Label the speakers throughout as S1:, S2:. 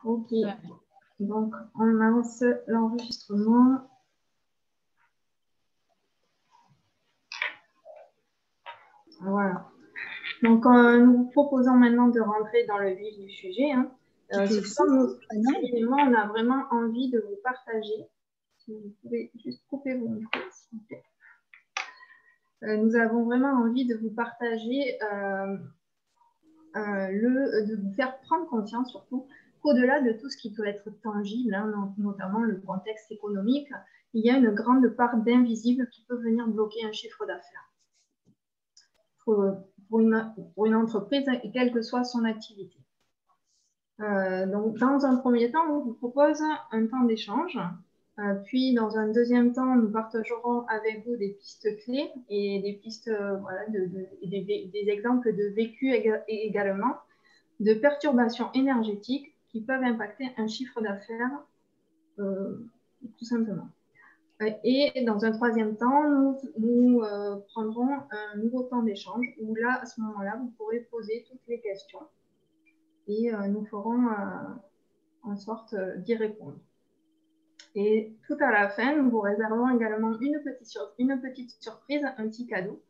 S1: Ok, donc on lance l'enregistrement. Voilà. Donc nous vous proposons maintenant de rentrer dans le vif du sujet. Ce soir, Céline et moi, on a vraiment envie de vous partager. Si vous pouvez juste couper vos micros, s'il vous plaît. Nous avons vraiment envie de vous partager, de vous faire prendre conscience surtout qu'au-delà de tout ce qui peut être tangible, notamment le contexte économique, il y a une grande part d'invisible qui peut venir bloquer un chiffre d'affaires pour une entreprise, quelle que soit son activité. Donc, dans un premier temps, on vous propose un temps d'échange. Puis, dans un deuxième temps, nous partagerons avec vous des pistes clés et des pistes, voilà, des exemples de vécu également, de perturbations énergétiques qui peuvent impacter un chiffre d'affaires, tout simplement. Et dans un troisième temps, nous prendrons un nouveau temps d'échange où là, à ce moment-là, vous pourrez poser toutes les questions et nous ferons en sorte d'y répondre. Et tout à la fin, nous vous réservons également une petite surprise, un petit cadeau.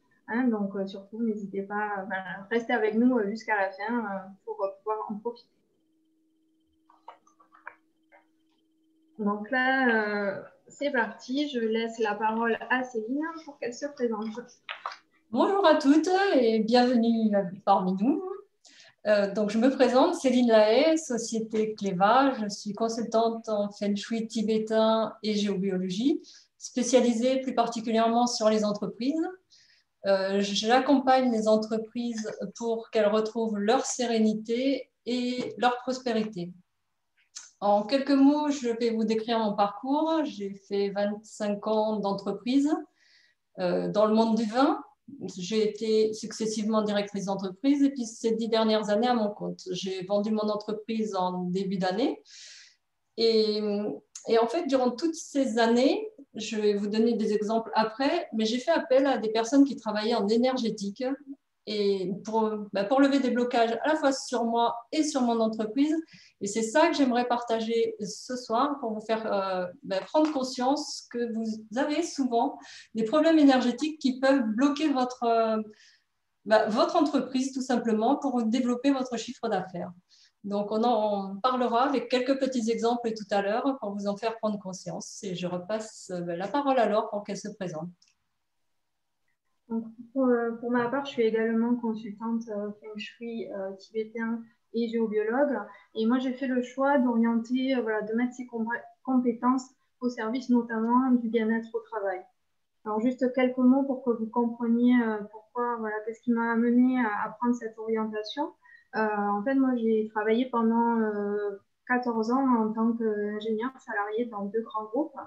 S1: Donc, surtout, n'hésitez pas à rester avec nous jusqu'à la fin pour pouvoir en profiter. Donc là, c'est parti. Je laisse la parole à Céline pour qu'elle se présente.
S2: Bonjour à toutes et bienvenue parmi nous. Donc, je me présente, Céline Lahaye, société Cléva. Je suis consultante en Feng Shui tibétain et géobiologie, spécialisée plus particulièrement sur les entreprises. J'accompagne les entreprises pour qu'elles retrouvent leur sérénité et leur prospérité. En quelques mots, je vais vous décrire mon parcours. J'ai fait 25 ans d'entreprise dans le monde du vin. J'ai été successivement directrice d'entreprise et puis ces 10 dernières années à mon compte. J'ai vendu mon entreprise en début d'année et en fait, durant toutes ces années, je vais vous donner des exemples après, mais j'ai fait appel à des personnes qui travaillaient en énergétique et pour lever des blocages à la fois sur moi et sur mon entreprise. Et c'est ça que j'aimerais partager ce soir pour vous faire prendre conscience que vous avez souvent des problèmes énergétiques qui peuvent bloquer votre entreprise tout simplement pour développer votre chiffre d'affaires. Donc, on en parlera avec quelques petits exemples tout à l'heure pour vous en faire prendre conscience. Et je repasse la parole à Laure pour qu'elle se présente.
S1: Donc, pour ma part, je suis également consultante Feng Shui tibétain et géobiologue. Et moi, j'ai fait le choix d'orienter, de mettre ces compétences au service notamment du bien-être au travail. Alors, juste quelques mots pour que vous compreniez pourquoi, qu'est-ce qui m'a amené à prendre cette orientation. En fait, moi, j'ai travaillé pendant 14 ans en tant qu'ingénieur salarié dans 2 grands groupes.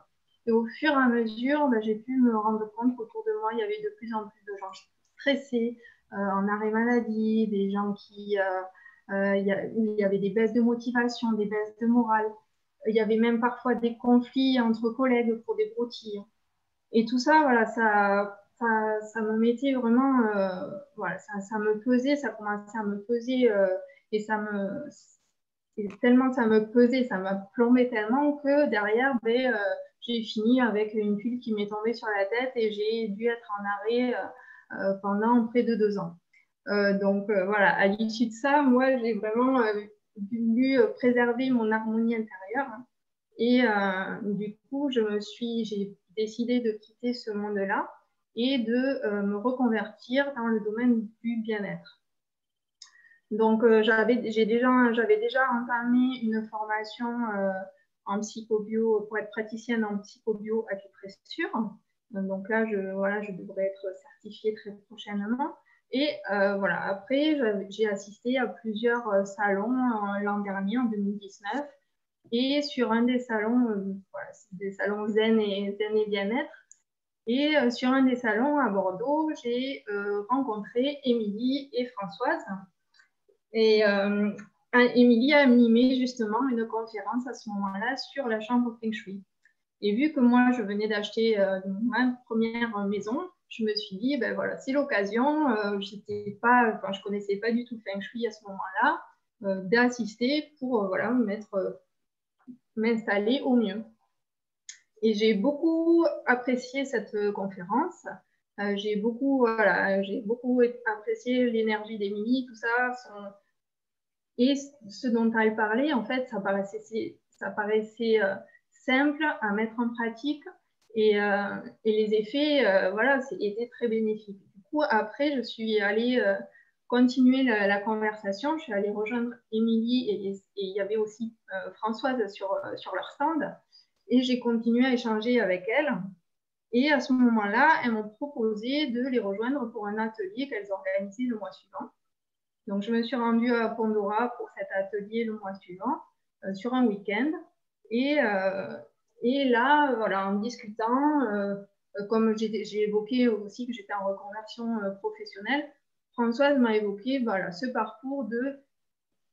S1: Et au fur et à mesure, j'ai pu me rendre compte qu'autour de moi, il y avait de plus en plus de gens stressés, en arrêt maladie, des gens qui... il y avait des baisses de motivation, des baisses de morale. Il y avait même parfois des conflits entre collègues pour des broutilles. Et tout ça, ça me mettait vraiment... ça me pesait, ça commençait à me peser et tellement ça me pesait, ça m'a plombé tellement que derrière, j'ai fini avec une tuile qui m'est tombée sur la tête et j'ai dû être en arrêt pendant près de 2 ans. Donc voilà, à l'issue de ça, moi, j'ai vraiment voulu préserver mon harmonie intérieure. Et du coup, j'ai décidé de quitter ce monde-là et de me reconvertir dans le domaine du bien-être. Donc, j'avais déjà entamé une formation en psychobio pour être praticienne en psychobio acupressure. Donc là, je devrais être certifiée très prochainement. Et après, j'ai assisté à plusieurs salons l'an dernier, en 2019. Et sur un des salons, c'est des salons zen et bien-être. Et sur un des salons à Bordeaux, j'ai rencontré Émilie et Françoise. Et Émilie a animé justement une conférence à ce moment-là sur la chambre Feng Shui. Et vu que moi, je venais d'acheter ma première maison, je me suis dit, c'est l'occasion. Je connaissais pas du tout Feng Shui à ce moment-là. d'assister pour voilà, m'installer au mieux. Et j'ai beaucoup apprécié cette conférence. J'ai beaucoup apprécié l'énergie d'Émilie, tout ça. Et ce dont elle parlait, en fait, ça paraissait simple à mettre en pratique et les effets, voilà, étaient très bénéfiques. Du coup, après, je suis allée continuer la conversation. Je suis allée rejoindre Émilie et il y avait aussi Françoise sur leur stand. Et j'ai continué à échanger avec elles. Et à ce moment-là, elles m'ont proposé de les rejoindre pour un atelier qu'elles organisaient le mois suivant. Donc, je me suis rendue à Pandora pour cet atelier le mois suivant, sur un week-end. Et, là, voilà, en discutant, comme j'ai évoqué aussi que j'étais en reconversion professionnelle, Françoise m'a évoqué voilà, ce parcours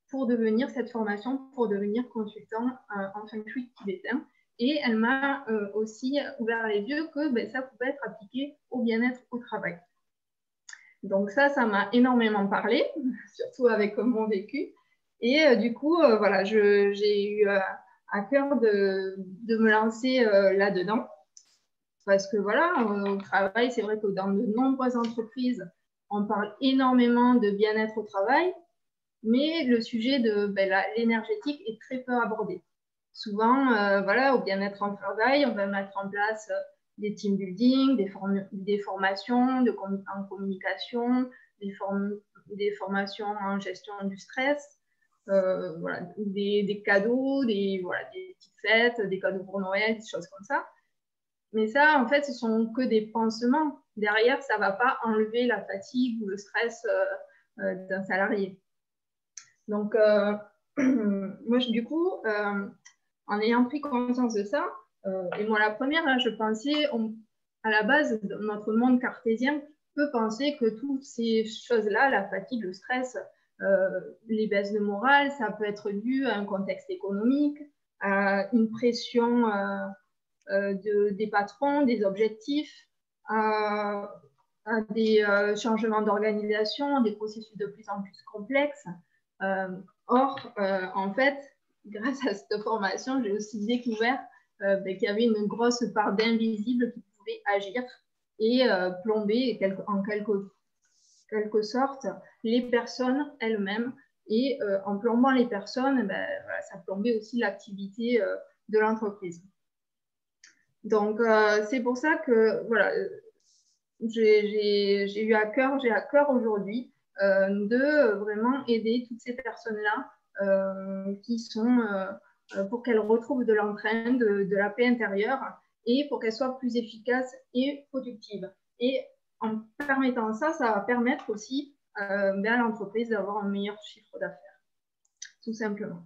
S1: pour devenir cette formation, pour devenir consultant en feng shui tibétain. Et elle m'a aussi ouvert les yeux que ça pouvait être appliqué au bien-être au travail. Donc ça m'a énormément parlé, surtout avec mon vécu. Et du coup, voilà, j'ai eu à cœur de me lancer là-dedans. Parce que voilà, au travail, c'est vrai que dans de nombreuses entreprises, on parle énormément de bien-être au travail, mais le sujet de l'énergétique est très peu abordé. Souvent, voilà, au bien-être en travail, on va mettre en place des team building, des formations en communication, des formations en gestion du stress, voilà, des cadeaux, des petites fêtes, des cadeaux pour Noël, des choses comme ça. Mais ça, en fait, ce sont que des pansements. Derrière, ça ne va pas enlever la fatigue ou le stress d'un salarié. Donc, moi, du coup, en ayant pris conscience de ça, et moi, la première, je pensais, à la base, notre monde cartésien peut penser que toutes ces choses-là, la fatigue, le stress, les baisses de morale, ça peut être dû à un contexte économique, à une pression des patrons, des objectifs, à des changements d'organisation, des processus de plus en plus complexes. Or, en fait, grâce à cette formation, j'ai aussi découvert qu'il y avait une grosse part d'invisibles qui pouvaient agir et plomber en quelque sorte les personnes elles-mêmes. Et en plombant les personnes, voilà, ça plombait aussi l'activité de l'entreprise. Donc, c'est pour ça que voilà, j'ai à cœur aujourd'hui de vraiment aider toutes ces personnes-là qui sont pour qu'elles retrouvent de l'entrain, de la paix intérieure et pour qu'elles soient plus efficaces et productives. Et en permettant ça, ça va permettre aussi à l'entreprise d'avoir un meilleur chiffre d'affaires, tout simplement.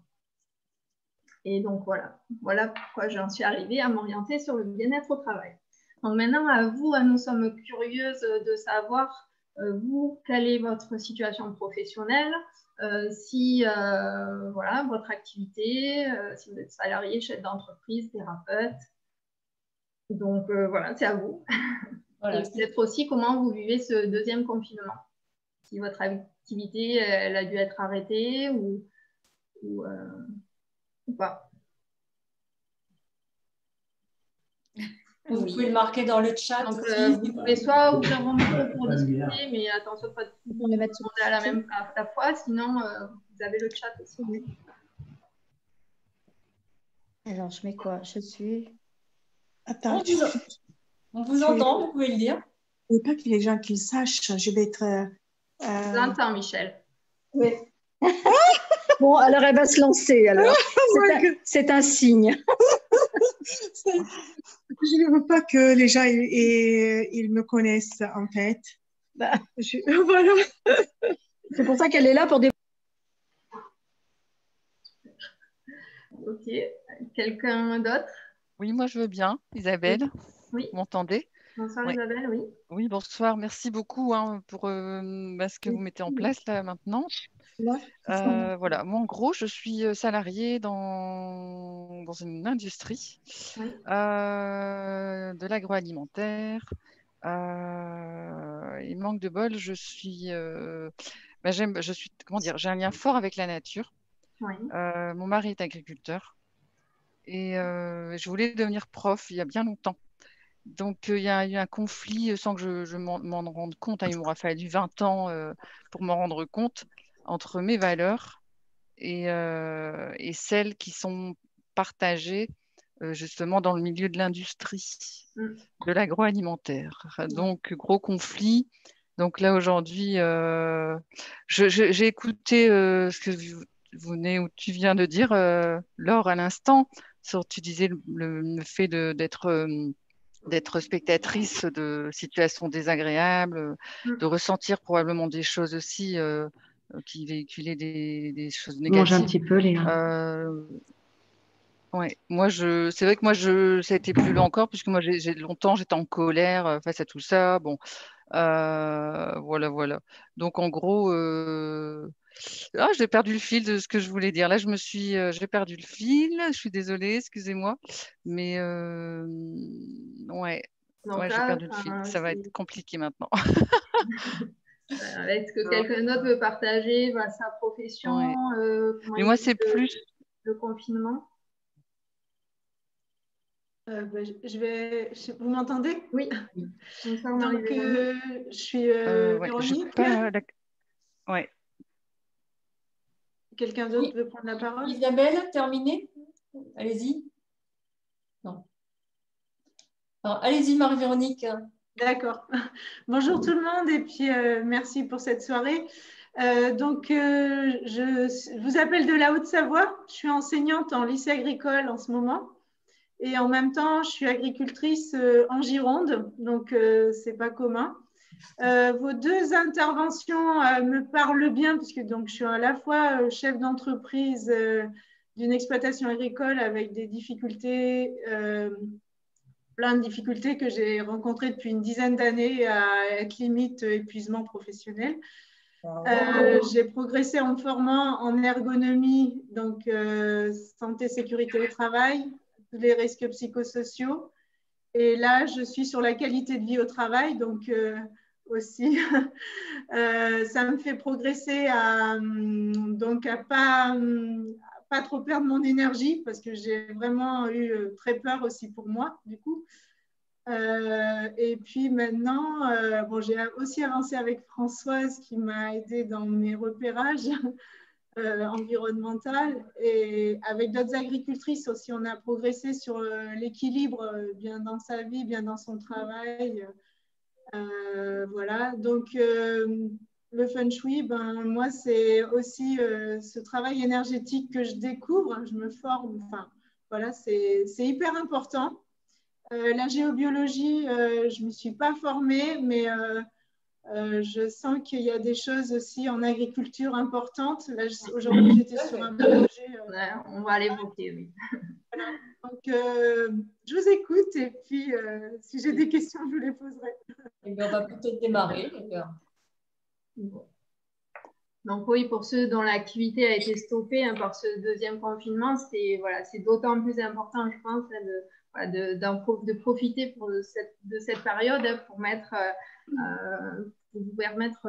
S1: Et donc voilà pourquoi j'en suis arrivée à m'orienter sur le bien-être au travail. Donc maintenant, à vous, nous sommes curieuses de savoir, vous, quelle est votre situation professionnelle, si voilà, votre activité, si vous êtes salarié, chef d'entreprise, thérapeute. Donc voilà, c'est à vous. Voilà. Et peut-être aussi comment vous vivez ce deuxième confinement. Si votre activité, elle a dû être arrêtée ou pas.
S2: Vous pouvez le marquer dans le chat.
S1: Donc,
S2: aussi.
S1: Vous pouvez soit ouvrir vos micros pour discuter, mais attention, pas tout le monde à la fois, sinon vous avez le chat aussi.
S3: Alors, je mets quoi? Je suis...
S2: Attends, on vous entend, vous pouvez le dire.
S4: Je ne veux pas que les gens qu'ils sachent, je vais être...
S1: Je l'entends, Michel.
S3: Oui. Bon, alors elle va se lancer, alors. C'est un signe.
S4: Je ne veux pas que les gens ils me connaissent, en fait.
S3: Bah,
S4: voilà.
S3: c'est pour ça qu'elle est là pour des...
S1: Ok. Quelqu'un d'autre?
S5: Oui, moi je veux bien. Isabelle,
S1: oui.
S5: Vous m'entendez?
S1: Bonsoir
S5: oui.
S1: Isabelle, oui.
S5: Oui, bonsoir. Merci beaucoup pour ce que vous mettez en place là maintenant. Voilà, moi en gros, je suis salariée dans une industrie de l'agroalimentaire. Il manque de bol, je suis j'ai un lien fort avec la nature.
S1: Oui.
S5: Mon mari est agriculteur et je voulais devenir prof il y a bien longtemps. Donc, il y a eu un conflit sans que je m'en rende compte, hein. Il m'aura fallu 20 ans pour m'en rendre compte entre mes valeurs et celles qui sont partagées justement dans le milieu de l'industrie, de l'agroalimentaire. Donc, gros conflit. Donc là, aujourd'hui, j'ai écouté ce que tu viens de dire, Laure, à l'instant. Tu disais le fait d'être spectatrice de situations désagréables, de ressentir probablement des choses aussi qui véhiculaient des choses négatives.
S3: Mange un petit peu, Léa.
S5: Ouais, c'est vrai que moi, ça a été plus long encore, puisque moi, longtemps, j'étais en colère face à tout ça. Bon, voilà. Donc, en gros, j'ai perdu le fil de ce que je voulais dire. Là, j'ai perdu le fil. Je suis désolée, excusez-moi. Mais, ouais, j'ai perdu le fil. Ça va être compliqué maintenant.
S1: Est-ce que quelqu'un d'autre veut partager sa profession?
S5: Mais moi, c'est plus
S1: le confinement.
S6: Vous m'entendez?
S1: Oui.
S6: Donc, je suis Véronique.
S5: Ouais.
S6: Quelqu'un d'autre veut prendre la parole?
S2: Isabelle, terminé? Allez-y. Non. Alors, allez-y, Marie-Véronique.
S6: D'accord. Bonjour tout le monde et puis merci pour cette soirée. Je vous appelle de la Haute-Savoie. Je suis enseignante en lycée agricole en ce moment. Et en même temps, je suis agricultrice en Gironde, donc c'est pas commun. Vos deux interventions me parlent bien, puisque donc, je suis à la fois chef d'entreprise d'une exploitation agricole avec des difficultés, plein de difficultés que j'ai rencontrées depuis une dizaine d'années à être limite épuisement professionnel. J'ai progressé en me formant en ergonomie, donc santé, sécurité au travail, tous les risques psychosociaux. Et là, je suis sur la qualité de vie au travail, donc aussi, ça me fait progresser à pas trop perdre mon énergie, parce que j'ai vraiment eu très peur aussi pour moi, du coup. Et puis maintenant, j'ai aussi avancé avec Françoise qui m'a aidée dans mes repérages environnementaux, et avec d'autres agricultrices aussi, on a progressé sur l'équilibre bien dans sa vie, bien dans son travail. Voilà, donc le feng shui, moi c'est aussi ce travail énergétique que je découvre, je me forme, enfin voilà, c'est hyper important. La géobiologie, je ne me suis pas formée, mais je sens qu'il y a des choses aussi en agriculture importantes. Là, aujourd'hui, j'étais sur un projet.
S1: On va l'évoquer, oui.
S6: Voilà. Donc, je vous écoute et puis si j'ai des questions, je vous les poserai.
S2: Et bien, on va peut-être démarrer.
S1: Donc oui, pour ceux dont l'activité a été stoppée par ce deuxième confinement, c'est d'autant plus important, je pense, de profiter de cette période pour vous permettre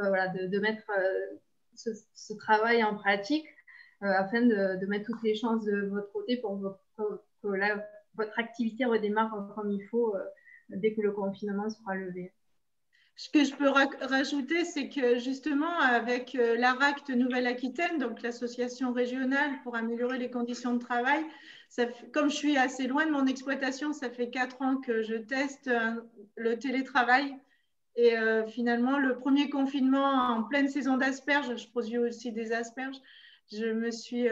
S1: de mettre ce travail en pratique afin de mettre toutes les chances de votre côté pour que votre activité redémarre comme il faut dès que le confinement sera levé.
S6: Ce que je peux rajouter, c'est que justement, avec l'ARACT Nouvelle-Aquitaine, donc l'association régionale pour améliorer les conditions de travail, comme je suis assez loin de mon exploitation, ça fait 4 ans que je teste le télétravail. Et finalement, le premier confinement en pleine saison d'asperges, je produis aussi des asperges, je me suis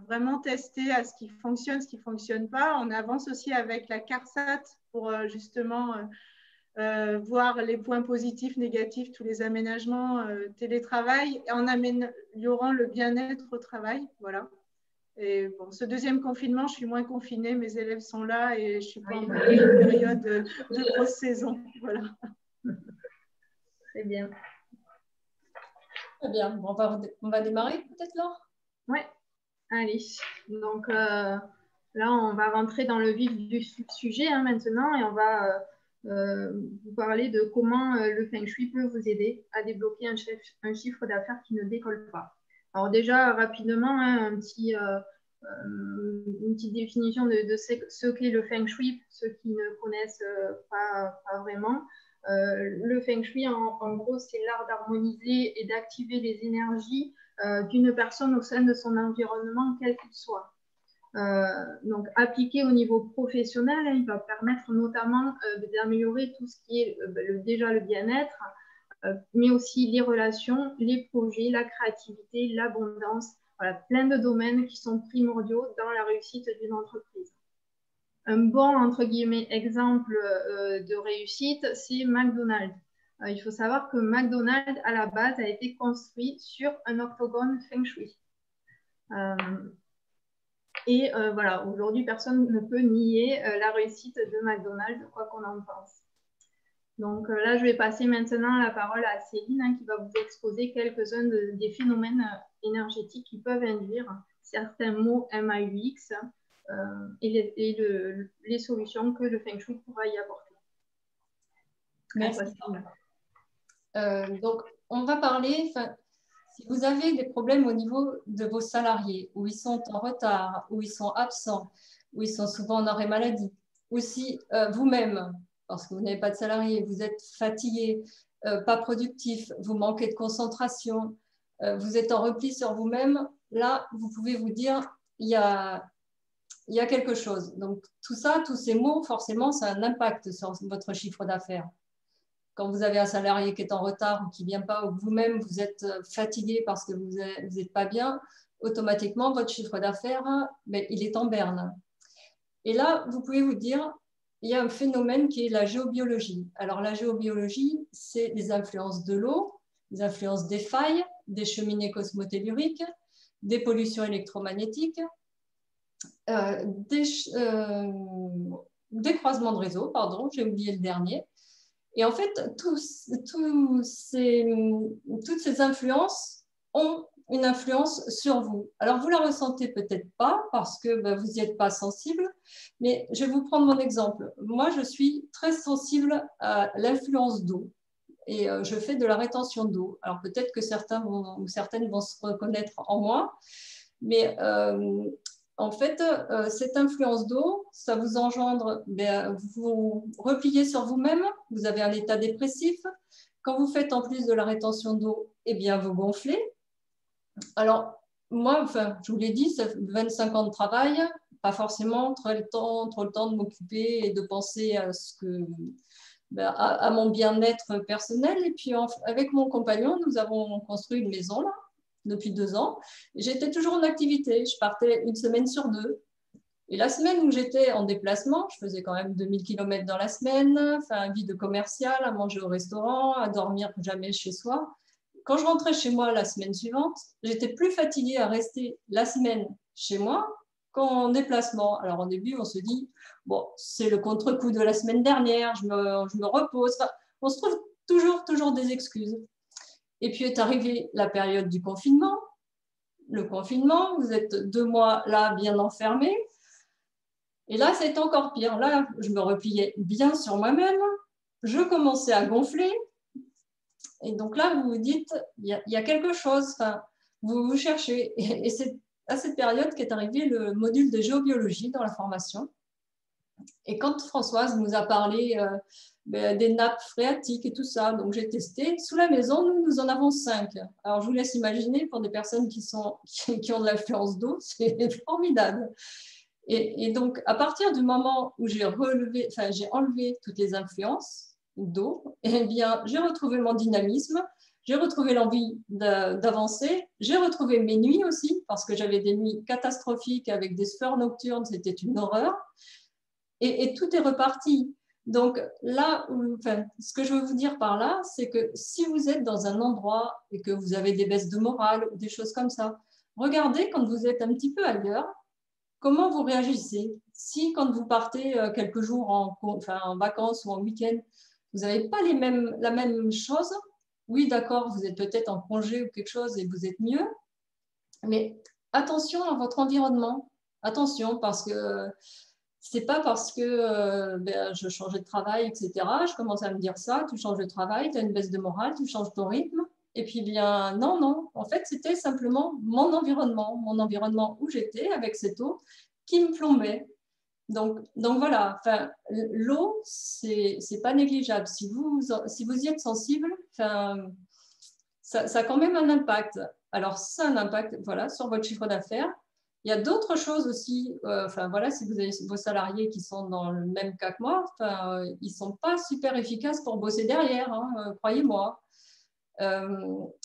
S6: vraiment testée à ce qui fonctionne, ce qui ne fonctionne pas. On avance aussi avec la CARSAT pour justement voir les points positifs, négatifs, tous les aménagements télétravail, en améliorant le bien-être au travail. Voilà. Et bon, ce deuxième confinement, je suis moins confinée, mes élèves sont là et je ne suis pas en période de grosse saison. Voilà.
S1: Très bien.
S2: Très bien. On va démarrer peut-être, Laure?
S1: Oui, allez. Donc là, on va rentrer dans le vif du sujet maintenant et on va vous parler de comment le Feng Shui peut vous aider à débloquer un chiffre d'affaires qui ne décolle pas. Alors déjà, rapidement, hein, une petite définition de ce qu'est le Feng Shui, pour ceux qui ne connaissent pas vraiment. Le Feng Shui, en gros, c'est l'art d'harmoniser et d'activer les énergies d'une personne au sein de son environnement, quel qu'il soit. Donc, appliqué au niveau professionnel, il va permettre notamment d'améliorer tout ce qui est déjà le bien-être, mais aussi les relations, les projets, la créativité, l'abondance, voilà, plein de domaines qui sont primordiaux dans la réussite d'une entreprise. Un bon, entre guillemets, exemple de réussite, c'est McDonald's. Il faut savoir que McDonald's, à la base, a été construit sur un octogone Feng Shui. Et voilà, aujourd'hui, personne ne peut nier la réussite de McDonald's, quoi qu'on en pense. Donc là, je vais passer maintenant la parole à Céline, hein, qui va vous exposer quelques-uns des phénomènes énergétiques qui peuvent induire certains mots MAUX et les solutions que le Feng Shui pourra y apporter.
S2: Merci. Donc, on va parler... Si vous avez des problèmes au niveau de vos salariés, où ils sont en retard, où ils sont absents, où ils sont souvent en arrêt maladie, ou si vous-même, parce que vous n'avez pas de salariés, vous êtes fatigué, pas productif, vous manquez de concentration, vous êtes en repli sur vous-même, là, vous pouvez vous dire, il y a quelque chose. Donc, tout ça, tous ces mots, forcément, ça a un impact sur votre chiffre d'affaires. Quand vous avez un salarié qui est en retard ou qui ne vient pas, ou que vous-même, vous êtes fatigué parce que vous n'êtes pas bien, automatiquement, votre chiffre d'affaires, il est en berne. Et là, vous pouvez vous dire, il y a un phénomène qui est la géobiologie. Alors, la géobiologie, c'est les influences de l'eau, les influences des failles, des cheminées cosmotelluriques, des pollutions électromagnétiques, des croisements de réseaux, pardon, j'ai oublié le dernier. Et en fait, toutes ces influences ont une influence sur vous. Alors, vous ne la ressentez peut-être pas parce que vous n'y êtes pas sensible, mais je vais vous prendre mon exemple. Moi, je suis très sensible à l'influence d'eau et je fais de la rétention d'eau. Alors, peut-être que certains ou certaines vont se reconnaître en moi, mais en fait, cette influence d'eau, ça vous engendre, vous repliez sur vous-même, vous avez un état dépressif. Quand vous faites en plus de la rétention d'eau, eh bien, vous gonflez. Alors, moi, je vous l'ai dit, ça fait 25 ans de travail, pas forcément trop le temps de m'occuper et de penser à mon bien-être personnel. Et puis, avec mon compagnon, nous avons construit une maison là, depuis 2 ans. J'étais toujours en activité. Je partais une semaine sur 2. Et la semaine où j'étais en déplacement, je faisais quand même 2000 km dans la semaine, enfin, vie de commercial, à manger au restaurant, à dormir jamais chez soi. Quand je rentrais chez moi la semaine suivante, j'étais plus fatiguée à rester la semaine chez moi qu'en déplacement. Alors, au début, on se dit, bon, c'est le contre-coup de la semaine dernière, je me repose. Enfin, on se trouve toujours des excuses. Et puis est arrivée la période du confinement. Le confinement, vous êtes 2 mois là, bien enfermés. Et là, c'est encore pire. Là, je me repliais bien sur moi-même. Je commençais à gonfler. Et donc là, vous vous dites, il y a quelque chose. Enfin, vous cherchez. Et c'est à cette période qu'est arrivé le module de géobiologie dans la formation. Et quand Françoise nous a parlé des nappes phréatiques et tout ça, donc j'ai testé. Sous la maison, nous en avons 5. Alors, je vous laisse imaginer, pour des personnes qui ont de l'influence d'eau, c'est formidable. Et donc, à partir du moment où j'ai enlevé toutes les influences d'eau, eh bien, j'ai retrouvé mon dynamisme, j'ai retrouvé l'envie d'avancer, j'ai retrouvé mes nuits aussi, parce que j'avais des nuits catastrophiques avec des sueurs nocturnes, c'était une horreur. Et tout est reparti. Donc là, ce que je veux vous dire par là, c'est que si vous êtes dans un endroit et que vous avez des baisses de morale ou des choses comme ça, regardez quand vous êtes un petit peu ailleurs, comment vous réagissez. Si quand vous partez quelques jours en vacances ou en week-end, vous n'avez pas la même chose, oui d'accord, vous êtes peut-être en congé ou quelque chose et vous êtes mieux, mais attention à votre environnement. Attention parce que c'est pas parce que je changeais de travail, etc. Je commence à me dire ça, tu changes de travail, tu as une baisse de morale, tu changes ton rythme. Et puis bien, non, non. En fait, c'était simplement mon environnement où j'étais avec cette eau qui me plombait. Donc voilà, enfin, l'eau, c'est pas négligeable. Si vous y êtes sensible, enfin, ça a quand même un impact. Alors, ça a un impact voilà, sur votre chiffre d'affaires. Il y a d'autres choses aussi. Enfin, voilà, si vous avez vos salariés qui sont dans le même cas que moi, enfin, ils ne sont pas super efficaces pour bosser derrière, hein, croyez-moi.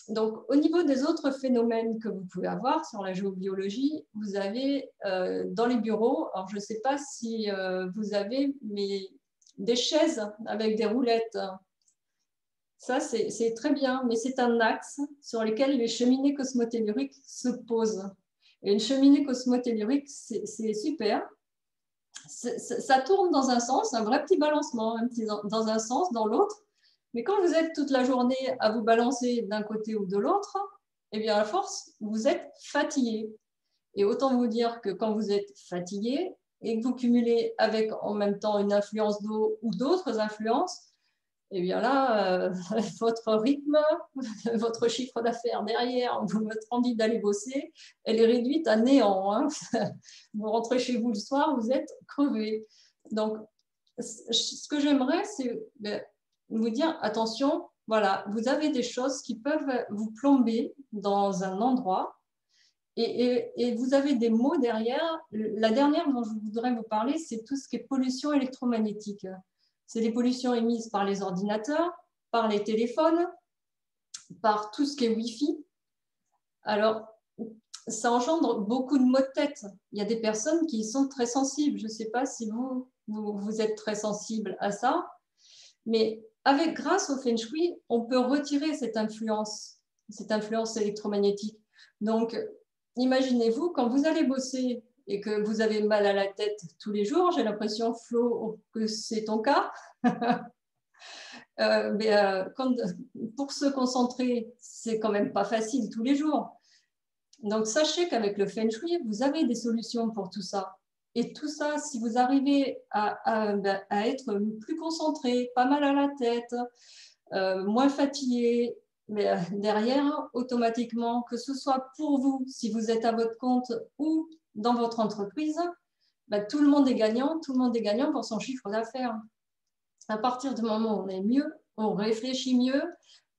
S2: Donc, au niveau des autres phénomènes que vous pouvez avoir sur la géobiologie, vous avez dans les bureaux, alors je ne sais pas si vous avez des chaises avec des roulettes. Ça, c'est très bien, mais c'est un axe sur lequel les cheminées cosmotelluriques se posent. Et une cheminée cosmotellurique, c'est super. Ça tourne dans un sens, un vrai petit balancement, dans un sens, dans l'autre. Mais quand vous êtes toute la journée à vous balancer d'un côté ou de l'autre, eh bien, à force, vous êtes fatigué. Et autant vous dire que quand vous êtes fatigué et que vous cumulez avec en même temps une influence d'eau ou d'autres influences, eh bien là, votre rythme, votre chiffre d'affaires derrière, votre envie d'aller bosser, elle est réduite à néant. Hein. Vous rentrez chez vous le soir, vous êtes crevé. Donc, ce que j'aimerais, c'est vous dire, attention, voilà, vous avez des choses qui peuvent vous plomber dans un endroit et vous avez des mots derrière. La dernière dont je voudrais vous parler, c'est tout ce qui est pollution électromagnétique. C'est les pollutions émises par les ordinateurs, par les téléphones, par tout ce qui est Wi-Fi. Alors, ça engendre beaucoup de maux de tête. Il y a des personnes qui y sont très sensibles. Je ne sais pas si vous êtes très sensible à ça, mais grâce au Feng Shui, on peut retirer cette influence électromagnétique. Donc, imaginez-vous, quand vous allez bosser et que vous avez mal à la tête tous les jours, j'ai l'impression, Flo, que c'est ton cas. Pour se concentrer, c'est quand même pas facile tous les jours. Donc, sachez qu'avec le Feng Shui, vous avez des solutions pour tout ça. Et tout ça, si vous arrivez à être plus concentré, pas mal à la tête, moins fatigué, mais derrière, automatiquement, que ce soit pour vous, si vous êtes à votre compte ou dans votre entreprise, tout le monde est gagnant pour son chiffre d'affaires. À partir du moment où on est mieux, on réfléchit mieux,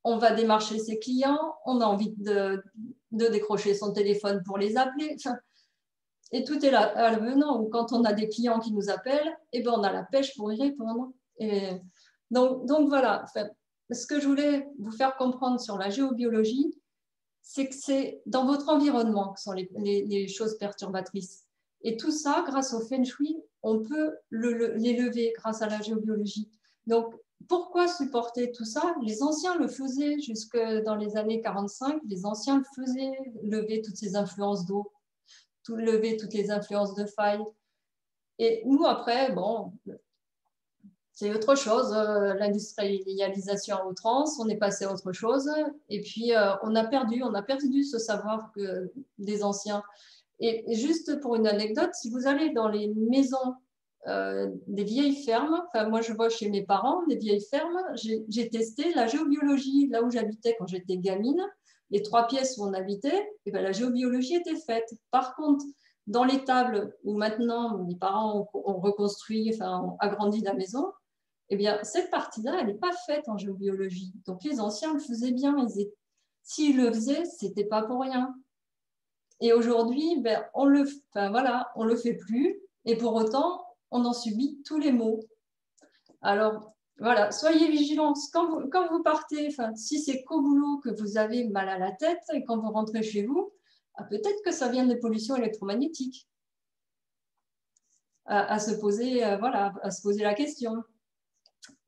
S2: on va démarcher ses clients, on a envie de décrocher son téléphone pour les appeler. Et tout est là à l'avenant. Ou quand on a des clients qui nous appellent, eh ben, on a la pêche pour y répondre. Et donc voilà, ce que je voulais vous faire comprendre sur la géobiologie, c'est que c'est dans votre environnement que sont les choses perturbatrices. Et tout ça, grâce au Feng Shui, on peut les lever grâce à la géobiologie. Donc, pourquoi supporter tout ça? Les anciens le faisaient jusque dans les années 45. Les anciens le faisaient, lever toutes ces influences d'eau, lever toutes les influences de faille. Et nous, après, bon, c'est autre chose. L'industrialisation à outrance, on est passé à autre chose. Et puis, on a perdu ce savoir des anciens. Et juste pour une anecdote, si vous allez dans les maisons des vieilles fermes, enfin moi je vois chez mes parents des vieilles fermes, j'ai testé la géobiologie là où j'habitais quand j'étais gamine, les 3 pièces où on habitait, et ben, la géobiologie était faite. Par contre, dans les tables où maintenant mes parents ont reconstruit, enfin ont agrandi la maison, eh bien cette partie-là, elle n'est pas faite en géobiologie. Donc les anciens le faisaient bien, s'ils le faisaient, c'était pas pour rien. Et aujourd'hui, ben, on le fait plus, et pour autant, on en subit tous les maux. Alors, voilà, soyez vigilants. Quand vous partez, si c'est qu'au boulot que vous avez mal à la tête, et quand vous rentrez chez vous, peut-être que ça vient des pollutions électromagnétiques. À se poser la question.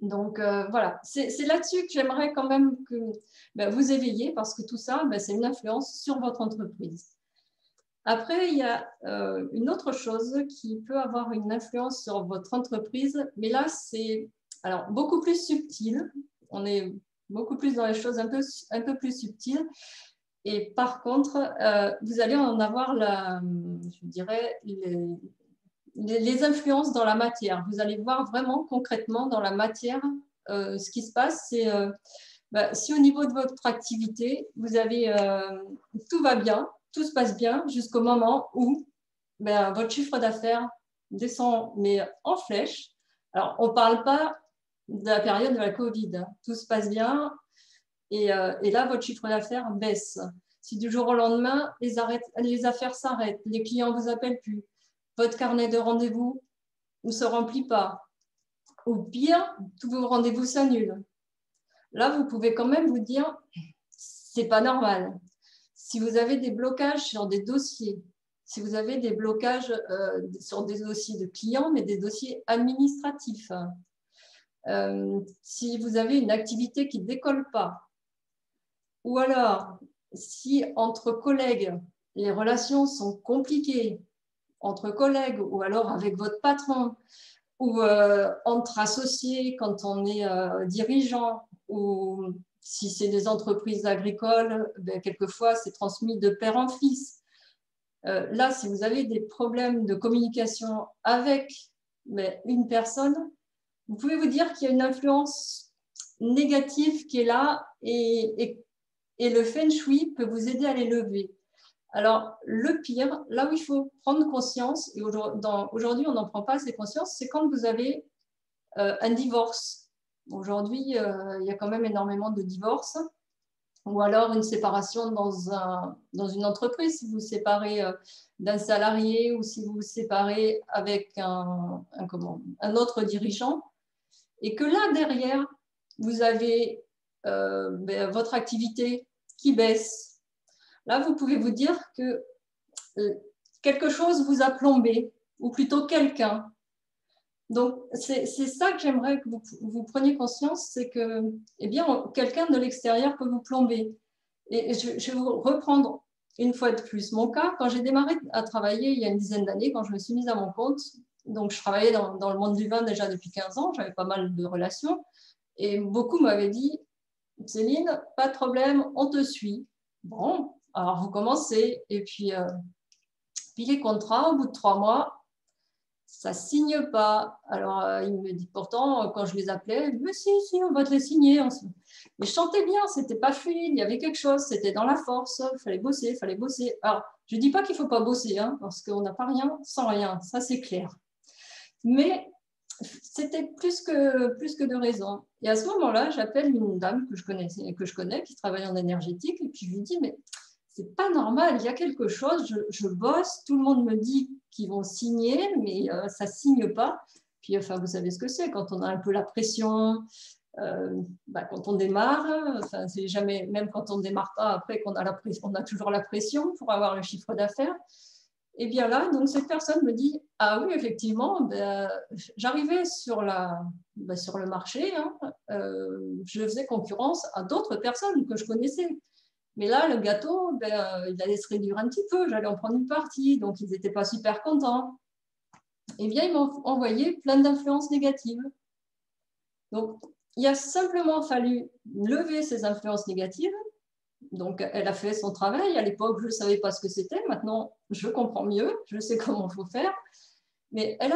S2: Donc, voilà, c'est là-dessus que j'aimerais quand même que vous éveillez, parce que tout ça, c'est une influence sur votre entreprise. Après, il y a une autre chose qui peut avoir une influence sur votre entreprise, mais là, c'est beaucoup plus subtil. On est beaucoup plus dans les choses un peu plus subtiles. Et par contre, vous allez en avoir, je dirais, les influences dans la matière. Vous allez voir vraiment concrètement dans la matière ce qui se passe. C'est si au niveau de votre activité, vous avez tout va bien, tout se passe bien jusqu'au moment où votre chiffre d'affaires descend, mais en flèche. Alors, on ne parle pas de la période de la Covid. Hein. Tout se passe bien et là, votre chiffre d'affaires baisse. Si du jour au lendemain, les affaires s'arrêtent, les clients ne vous appellent plus, votre carnet de rendez-vous ne se remplit pas, ou pire, tous vos rendez-vous s'annulent. Là, vous pouvez quand même vous dire, c'est pas normal. Si vous avez des blocages sur des dossiers, si vous avez des blocages sur des dossiers de clients, mais des dossiers administratifs, si vous avez une activité qui ne décolle pas, ou alors si entre collègues, les relations sont compliquées, entre collègues ou alors avec votre patron, ou entre associés quand on est dirigeant, ou si c'est des entreprises agricoles, quelquefois c'est transmis de père en fils. Là, si vous avez des problèmes de communication avec une personne, vous pouvez vous dire qu'il y a une influence négative qui est là et le Feng Shui peut vous aider à les lever. Alors, le pire, là où il faut prendre conscience, et aujourd'hui on n'en prend pas assez conscience, c'est quand vous avez un divorce. Aujourd'hui, il y a quand même énormément de divorces, ou alors une séparation dans une entreprise, si vous vous séparez d'un salarié ou si vous vous séparez avec un autre dirigeant, et que là, derrière, vous avez votre activité qui baisse. Là, vous pouvez vous dire que quelque chose vous a plombé, ou plutôt quelqu'un. Donc, c'est ça que j'aimerais que vous preniez conscience, c'est que quelqu'un de l'extérieur peut vous plomber. Et je vais vous reprendre une fois de plus mon cas. Quand j'ai démarré à travailler il y a une dizaine d'années, quand je me suis mise à mon compte, donc je travaillais dans le monde du vin déjà depuis 15 ans, j'avais pas mal de relations, et beaucoup m'avaient dit, Céline, pas de problème, on te suit. Bon, alors vous commencez, et puis les contrats, au bout de 3 mois, ça ne signe pas. Alors, il me dit, pourtant, quand je les appelais, mais si, on va te les signer. Mais je chantais bien, c'était pas fluide, il y avait quelque chose, c'était dans la force, il fallait bosser. Alors, je ne dis pas qu'il ne faut pas bosser, hein, parce qu'on n'a pas rien sans rien, ça c'est clair. Mais c'était plus que de raison. Et à ce moment-là, j'appelle une dame que je connais, qui travaille en énergétique, et puis je lui dis, mais c'est pas normal, il y a quelque chose, je bosse, tout le monde me dit qu'ils vont signer, mais ça signe pas. Puis enfin, vous savez ce que c'est, quand on a un peu la pression, quand on démarre, enfin, c'est jamais, même quand on ne démarre pas, après qu'on a la pression, on a toujours la pression pour avoir le chiffre d'affaires. Et bien là, donc cette personne me dit, ah oui, effectivement, j'arrivais sur le marché, hein, je faisais concurrence à d'autres personnes que je connaissais. Mais là, le gâteau, il allait se réduire un petit peu, j'allais en prendre une partie, donc ils n'étaient pas super contents. Eh bien, ils m'ont envoyé plein d'influences négatives. Donc, il a simplement fallu lever ces influences négatives. Donc, elle a fait son travail. À l'époque, je ne savais pas ce que c'était. Maintenant, je comprends mieux, je sais comment il faut faire. Mais elle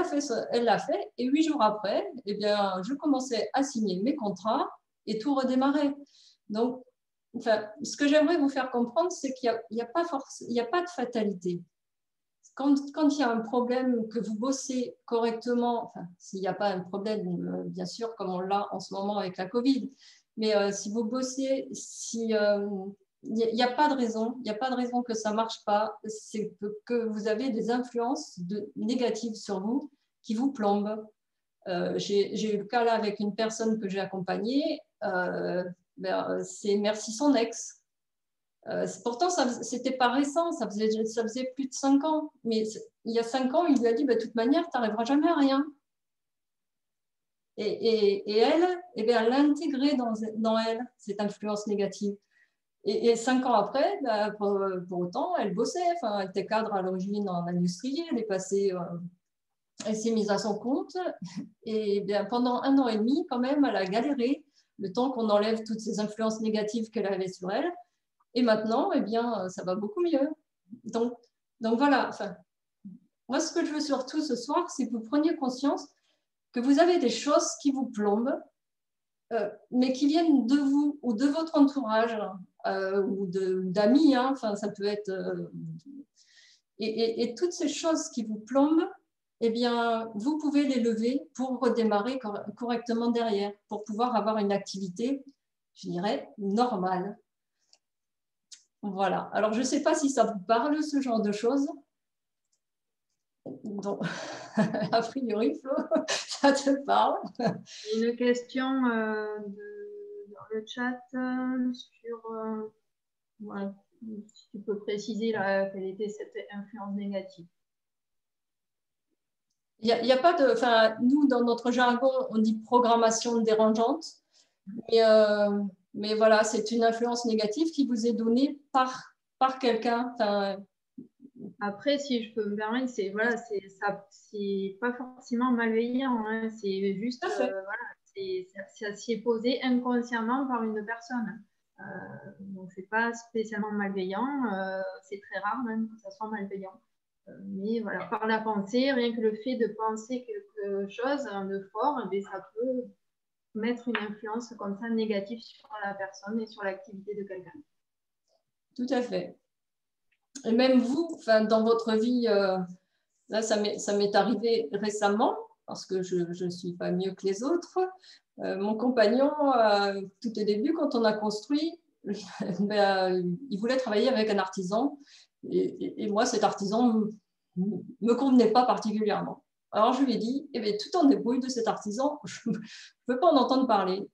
S2: l'a fait. Et 8 jours après, eh bien, je commençais à signer mes contrats et tout redémarrait. Donc, enfin, ce que j'aimerais vous faire comprendre, c'est qu'il n'y a pas de fatalité. Quand il y a un problème, que vous bossez correctement, enfin, s'il n'y a pas un problème, bien sûr, comme on l'a en ce moment avec la Covid, mais si vous bossez, il n'y a pas de raison que ça ne marche pas, c'est que vous avez des influences négatives sur vous qui vous plombent. J'ai eu le cas là avec une personne que j'ai accompagnée, c'est merci son ex. Pourtant, c'était pas récent, ça faisait plus de 5 ans. Mais il y a 5 ans, il lui a dit, de toute manière, tu n'arriveras jamais à rien. Et elle, elle l'a intégré dans elle, cette influence négative. Et 5 ans après, pour autant, elle bossait. Enfin, elle était cadre à l'origine en industrie, elle s'est mise à son compte. Et bien, pendant 1 an et demi, quand même, elle a galéré le temps qu'on enlève toutes ces influences négatives qu'elle avait sur elle. Et maintenant, eh bien, ça va beaucoup mieux. Donc voilà, enfin, moi, ce que je veux surtout ce soir, c'est que vous preniez conscience que vous avez des choses qui vous plombent, mais qui viennent de vous ou de votre entourage ou d'amis, hein, enfin, ça peut être... et toutes ces choses qui vous plombent, eh bien, vous pouvez les lever pour redémarrer correctement derrière, pour pouvoir avoir une activité, je dirais, normale. Voilà. Alors, je ne sais pas si ça vous parle, ce genre de choses. Donc, a priori, Flo, ça te parle.
S1: Une question dans le chat sur... voilà, si tu peux préciser là, quelle était cette influence négative.
S2: Il y a pas de... Enfin, nous, dans notre jargon, on dit programmation dérangeante. Mais voilà, c'est une influence négative qui vous est donnée par quelqu'un. Enfin,
S1: après, si je peux me permettre, c'est voilà, c'est pas forcément malveillant, hein, c'est juste voilà, ça s'y est posé inconsciemment par une personne. Donc c'est pas spécialement malveillant, c'est très rare même que ça soit malveillant. Mais voilà, par la pensée, rien que le fait de penser quelque chose de fort, eh ça peut mettre une influence comme ça négative sur la personne et sur l'activité de quelqu'un.
S2: Tout à fait. Et même vous, enfin, dans votre vie, là, ça m'est arrivé récemment, parce que je ne suis pas mieux que les autres. Mon compagnon, tout au début, quand on a construit, il voulait travailler avec un artisan. Et moi, cet artisan ne me convenait pas particulièrement. Alors, je lui ai dit, eh bien, tu t'en débrouilles de cet artisan, je ne veux pas en entendre parler.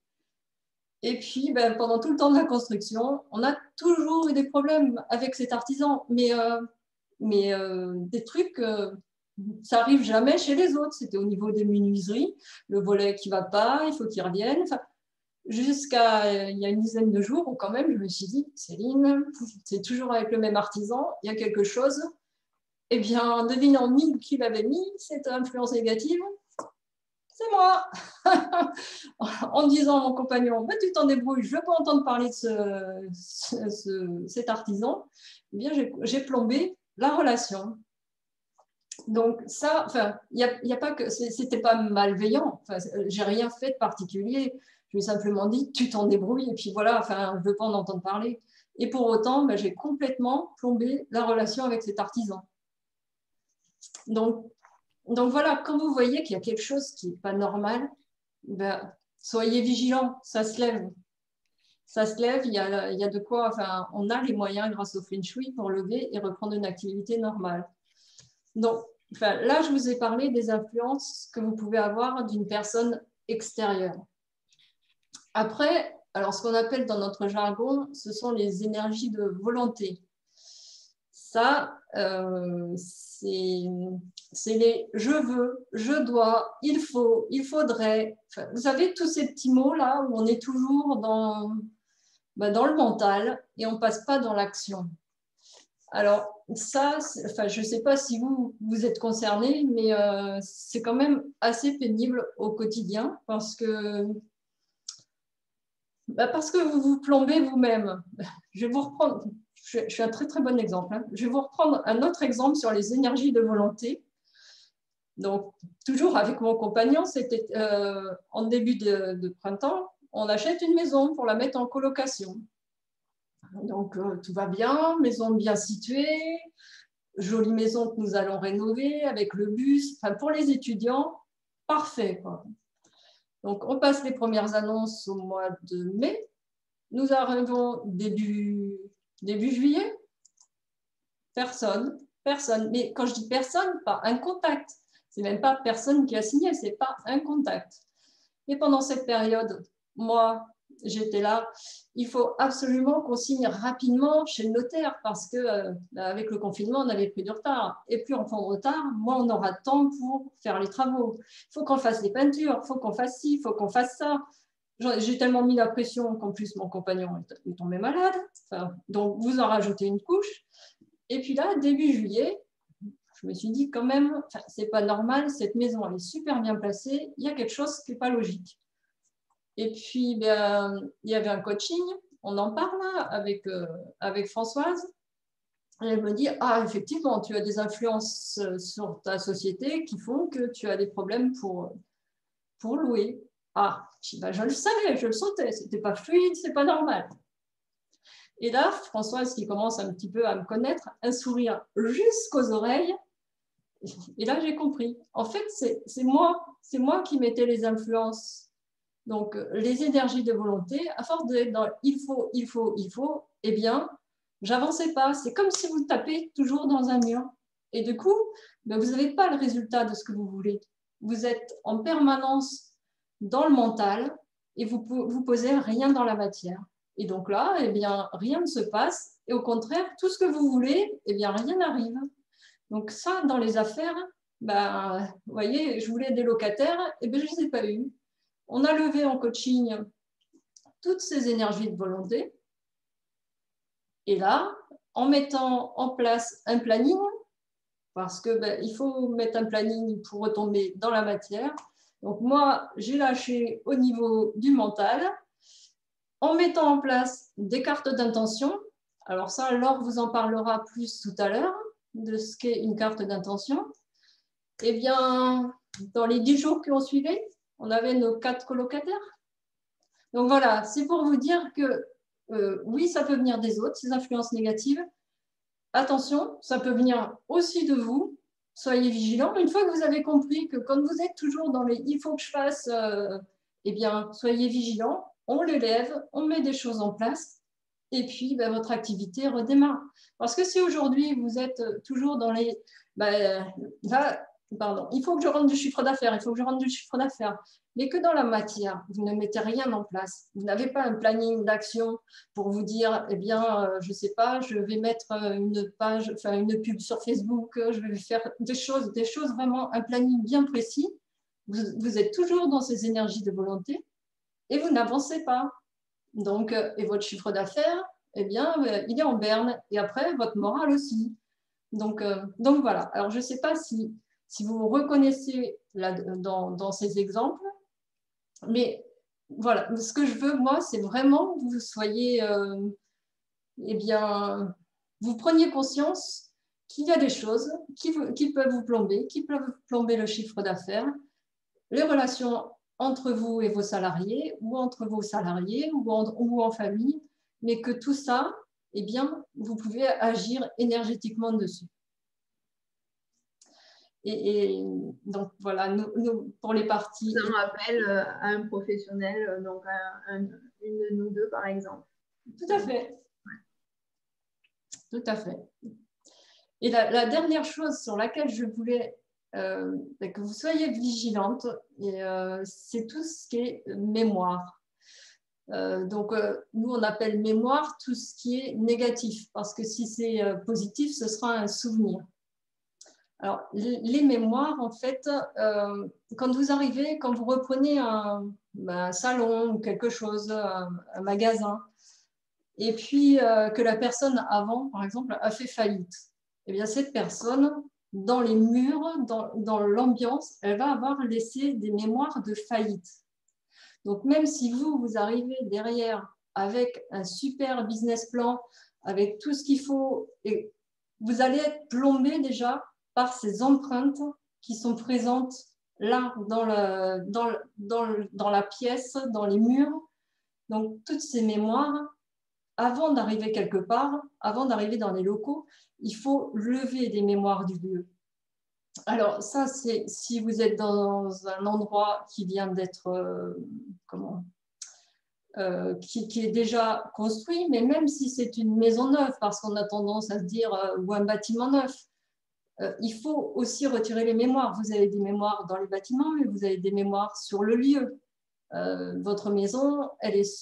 S2: Et puis, pendant tout le temps de la construction, on a toujours eu des problèmes avec cet artisan, mais des trucs, ça n'arrive jamais chez les autres. C'était au niveau des menuiseries, le volet qui ne va pas, il faut qu'il revienne. Enfin, jusqu'à il y a une dizaine de jours où quand même, je me suis dit, Céline, c'est toujours avec le même artisan, il y a quelque chose. Eh bien, devinant qui l'avait mis, cette influence négative, c'est moi. En disant à mon compagnon, tu t'en débrouilles, je ne veux pas entendre parler de cet artisan, eh bien, j'ai plombé la relation. Donc ça, enfin, il y a pas que, c'était pas malveillant, enfin, j'ai rien fait de particulier, je lui ai simplement dit, tu t'en débrouilles, et puis voilà, enfin, je ne veux pas en entendre parler. Et pour autant, j'ai complètement plombé la relation avec cet artisan. Donc voilà, quand vous voyez qu'il y a quelque chose qui n'est pas normal, soyez vigilants, ça se lève. Ça se lève, il y a de quoi, enfin, on a les moyens grâce au Feng Shui pour lever et reprendre une activité normale. Donc, enfin, là, je vous ai parlé des influences que vous pouvez avoir d'une personne extérieure. Après, alors ce qu'on appelle dans notre jargon, ce sont les énergies de volonté. Ça, c'est les je veux, je dois, il faut, il faudrait. Enfin, vous savez, tous ces petits mots-là où on est toujours dans le mental et on ne passe pas dans l'action. Alors, ça, enfin, je ne sais pas si vous êtes concerné, mais c'est quand même assez pénible au quotidien parce que vous vous plombez vous-même. Je vais vous reprendre, je suis un très très bon exemple. Hein. Je vais vous reprendre un autre exemple sur les énergies de volonté. Donc, toujours avec mon compagnon, c'était en début de printemps, on achète une maison pour la mettre en colocation. Donc, tout va bien, maison bien située, jolie maison que nous allons rénover avec le bus. Enfin, pour les étudiants, parfait, quoi. Donc, on passe les premières annonces au mois de mai. Nous arrivons début juillet. Personne. Mais quand je dis personne, pas un contact. C'est même pas personne qui a signé, c'est pas un contact. Et pendant cette période, moi, j'étais là. Il faut absolument qu'on signe rapidement chez le notaire parce que avec le confinement, on avait pris du retard. Et plus on prend de retard, moins on aura de temps pour faire les travaux. Il faut qu'on fasse les peintures, il faut qu'on fasse ci, il faut qu'on fasse ça. J'ai tellement mis la pression qu'en plus mon compagnon est tombé malade. Enfin, donc vous en rajoutez une couche. Et puis là, début juillet, je me suis dit quand même, c'est pas normal, cette maison elle est super bien placée, il y a quelque chose qui n'est pas logique. Et puis, il y avait un coaching, on en parle avec Françoise. Et elle me dit, ah, effectivement, tu as des influences sur ta société qui font que tu as des problèmes pour louer. Ah, je le savais, je le sentais, c'était pas fluide, c'est pas normal. Et là, Françoise, qui commence un petit peu à me connaître, un sourire jusqu'aux oreilles. Et là, j'ai compris. En fait, c'est moi qui mettais les influences. Donc, les énergies de volonté, à force d'être dans il faut, eh bien, j'avançais pas. C'est comme si vous tapez toujours dans un mur. Et du coup, ben, vous n'avez pas le résultat de ce que vous voulez. Vous êtes en permanence dans le mental et vous posez rien dans la matière. Et donc là, eh bien, rien ne se passe. Et au contraire, tout ce que vous voulez, eh bien, rien n'arrive. Donc ça, dans les affaires, ben, vous voyez, je voulais des locataires, et bien je ne les ai pas eus. On a levé en coaching toutes ces énergies de volonté. Et là, en mettant en place un planning, parce que ben, il faut mettre un planning pour retomber dans la matière. Donc moi, j'ai lâché au niveau du mental, en mettant en place des cartes d'intention. Alors ça, Laure vous en parlera plus tout à l'heure, de ce qu'est une carte d'intention. Eh bien, dans les 10 jours qui ont suivi, on avait nos 4 colocataires. Donc voilà, c'est pour vous dire que oui, ça peut venir des autres, ces influences négatives. Attention, ça peut venir aussi de vous. Soyez vigilants. Une fois que vous avez compris que quand vous êtes toujours dans les « il faut que je fasse », eh bien, soyez vigilants. On l'élève, on met des choses en place et puis ben, votre activité redémarre. Parce que si aujourd'hui vous êtes toujours dans les pardon, il faut que je rentre du chiffre d'affaires, il faut que je rentre du chiffre d'affaires, mais que dans la matière, vous ne mettez rien en place. Vous n'avez pas un planning d'action pour vous dire, eh bien, je ne sais pas, je vais mettre une page, enfin une pub sur Facebook, je vais faire des choses vraiment, un planning bien précis. Vous êtes toujours dans ces énergies de volonté et vous n'avancez pas. Donc, et votre chiffre d'affaires, eh bien, il est en berne. Et après, votre morale aussi. Donc voilà. Alors, je ne sais pas si vous vous reconnaissez là, dans ces exemples, mais voilà. Ce que je veux, moi, c'est vraiment que vous soyez, eh bien, vous preniez conscience qu'il y a des choses qui peuvent vous plomber, qui peuvent plomber le chiffre d'affaires, les relations entre vous et vos salariés, ou entre vos salariés, ou en famille, mais que tout ça, eh bien, vous pouvez agir énergétiquement dessus. Et donc, voilà, nous, pour les parties...
S1: Ça me rappelle à un professionnel, donc une de nous deux, par exemple.
S2: Tout à fait. Tout à fait. Et la dernière chose sur laquelle je voulais que vous soyez vigilante, c'est tout ce qui est mémoire. Donc, nous, on appelle mémoire tout ce qui est négatif, parce que si c'est positif, ce sera un souvenir. Alors, les mémoires, en fait, quand vous arrivez, quand vous reprenez un salon ou quelque chose, un magasin, et puis que la personne avant, par exemple, a fait faillite, eh bien, cette personne, dans les murs, dans l'ambiance, elle va avoir laissé des mémoires de faillite. Donc, même si vous arrivez derrière avec un super business plan, avec tout ce qu'il faut, et vous allez être plombé déjà par ces empreintes qui sont présentes là, dans la pièce, dans les murs. Donc, toutes ces mémoires, avant d'arriver quelque part, avant d'arriver dans les locaux, il faut lever des mémoires du lieu. Alors ça, c'est si vous êtes dans un endroit qui vient d'être, qui est déjà construit, mais même si c'est une maison neuve, parce qu'on a tendance à se dire, ou un bâtiment neuf, il faut aussi retirer les mémoires. Vous avez des mémoires dans les bâtiments, mais vous avez des mémoires sur le lieu. Votre maison,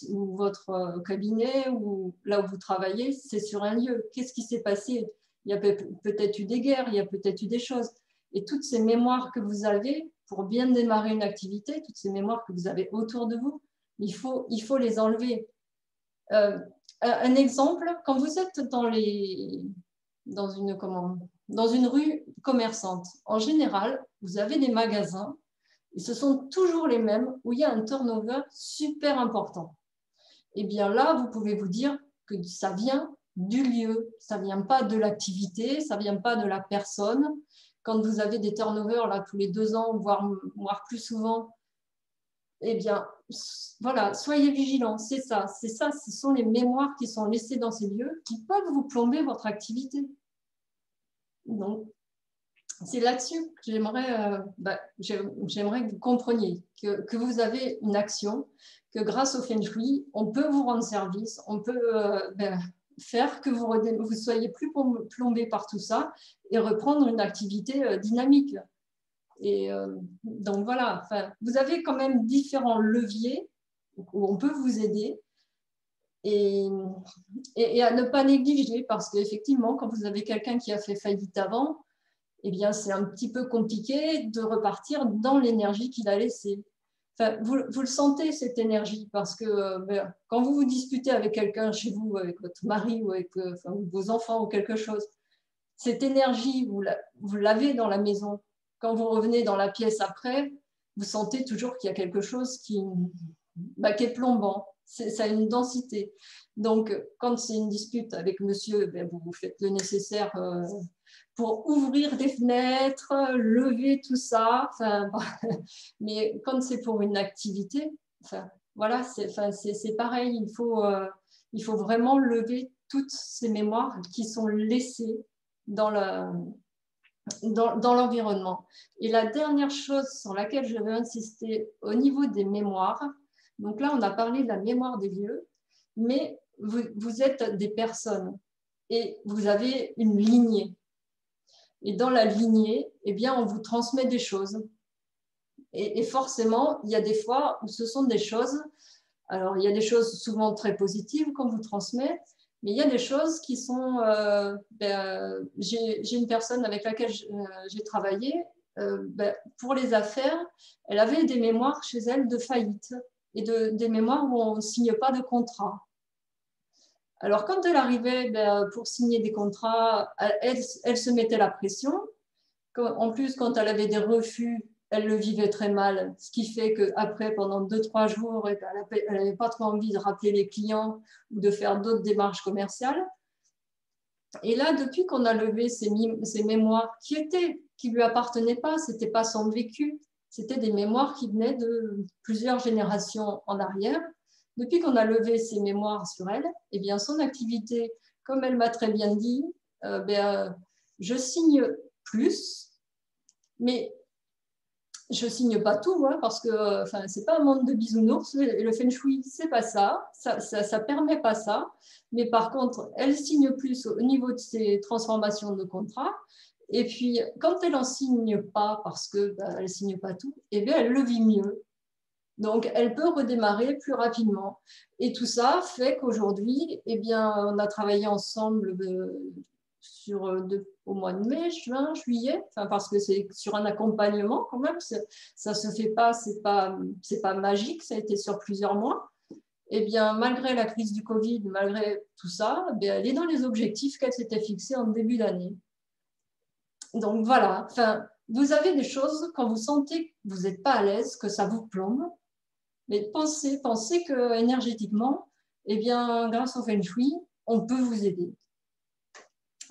S2: ou votre cabinet, ou là où vous travaillez, c'est sur un lieu. Qu'est-ce qui s'est passé? Il y a peut-être eu des guerres, il y a peut-être eu des choses. Et toutes ces mémoires que vous avez, pour bien démarrer une activité, toutes ces mémoires que vous avez autour de vous, il faut les enlever. Un exemple, quand vous êtes dans une rue commerçante, en général, vous avez des magasins, et ce sont toujours les mêmes où il y a un turnover super important. Et bien là, vous pouvez vous dire que ça vient du lieu, ça ne vient pas de l'activité, ça ne vient pas de la personne. Quand vous avez des turnovers là, tous les 2 ans, voire plus souvent, eh bien, voilà, soyez vigilants, c'est ça, ce sont les mémoires qui sont laissées dans ces lieux qui peuvent vous plomber votre activité. Donc, c'est là-dessus que j'aimerais que vous compreniez que vous avez une action, que grâce au Feng Shui, on peut vous rendre service, on peut faire que vous soyez plus plombé par tout ça et reprendre une activité dynamique. Et donc voilà, vous avez quand même différents leviers où on peut vous aider et à ne pas négliger, parce qu'effectivement, quand vous avez quelqu'un qui a fait faillite avant, eh bien, c'est un petit peu compliqué de repartir dans l'énergie qu'il a laissée. Vous le sentez, cette énergie, parce que quand vous vous disputez avec quelqu'un chez vous, avec votre mari ou avec vos enfants ou quelque chose, cette énergie, vous l'avez dans la maison. Quand vous revenez dans la pièce après, vous sentez toujours qu'il y a quelque chose qui est plombant. Ça a une densité. Donc, quand c'est une dispute avec monsieur, vous faites le nécessaire pour ouvrir des fenêtres, lever tout ça. Mais quand c'est pour une activité, voilà, c'est pareil. Il faut vraiment lever toutes ces mémoires qui sont laissées dans l'environnement. Et la dernière chose sur laquelle je veux insister au niveau des mémoires, donc là, on a parlé de la mémoire des lieux, mais vous êtes des personnes et vous avez une lignée. Et dans la lignée, eh bien, on vous transmet des choses. Et forcément, il y a des fois où ce sont des choses, alors il y a des choses souvent très positives qu'on vous transmet, mais il y a des choses qui sont... j'ai une personne avec laquelle j'ai travaillé, pour les affaires, elle avait des mémoires chez elle de faillite et des mémoires où on ne signe pas de contrat. Alors, quand elle arrivait pour signer des contrats, elle se mettait la pression. En plus, quand elle avait des refus, elle le vivait très mal, ce qui fait qu'après, pendant 2-3 jours, elle n'avait pas trop envie de rappeler les clients ou de faire d'autres démarches commerciales. Et là, depuis qu'on a levé ces mémoires qui lui appartenaient pas, ce n'était pas son vécu, c'était des mémoires qui venaient de plusieurs générations en arrière. Depuis qu'on a levé ces mémoires sur elle, eh bien, son activité, comme elle m'a très bien dit, je signe plus, mais je ne signe pas tout, hein, parce que ce n'est pas un monde de bisounours. Le Feng Shui, ce n'est pas ça. Ça ne permet pas ça. Mais par contre, elle signe plus au niveau de ses transformations de contrat. Et puis, quand elle n'en signe pas, parce qu'elle ne signe pas tout, eh bien, elle le vit mieux. Donc, elle peut redémarrer plus rapidement. Et tout ça fait qu'aujourd'hui, eh bien, on a travaillé ensemble au mois de mai, juin, juillet, parce que c'est sur un accompagnement quand même. Ça ne se fait pas, c'est pas magique, ça a été sur plusieurs mois. Eh bien, malgré la crise du Covid, malgré tout ça, eh bien, elle est dans les objectifs qu'elle s'était fixés en début d'année. Donc, voilà. Vous avez des choses, quand vous sentez que vous n'êtes pas à l'aise, que ça vous plombe, mais pensez que énergétiquement, eh bien, grâce au Feng Shui, on peut vous aider.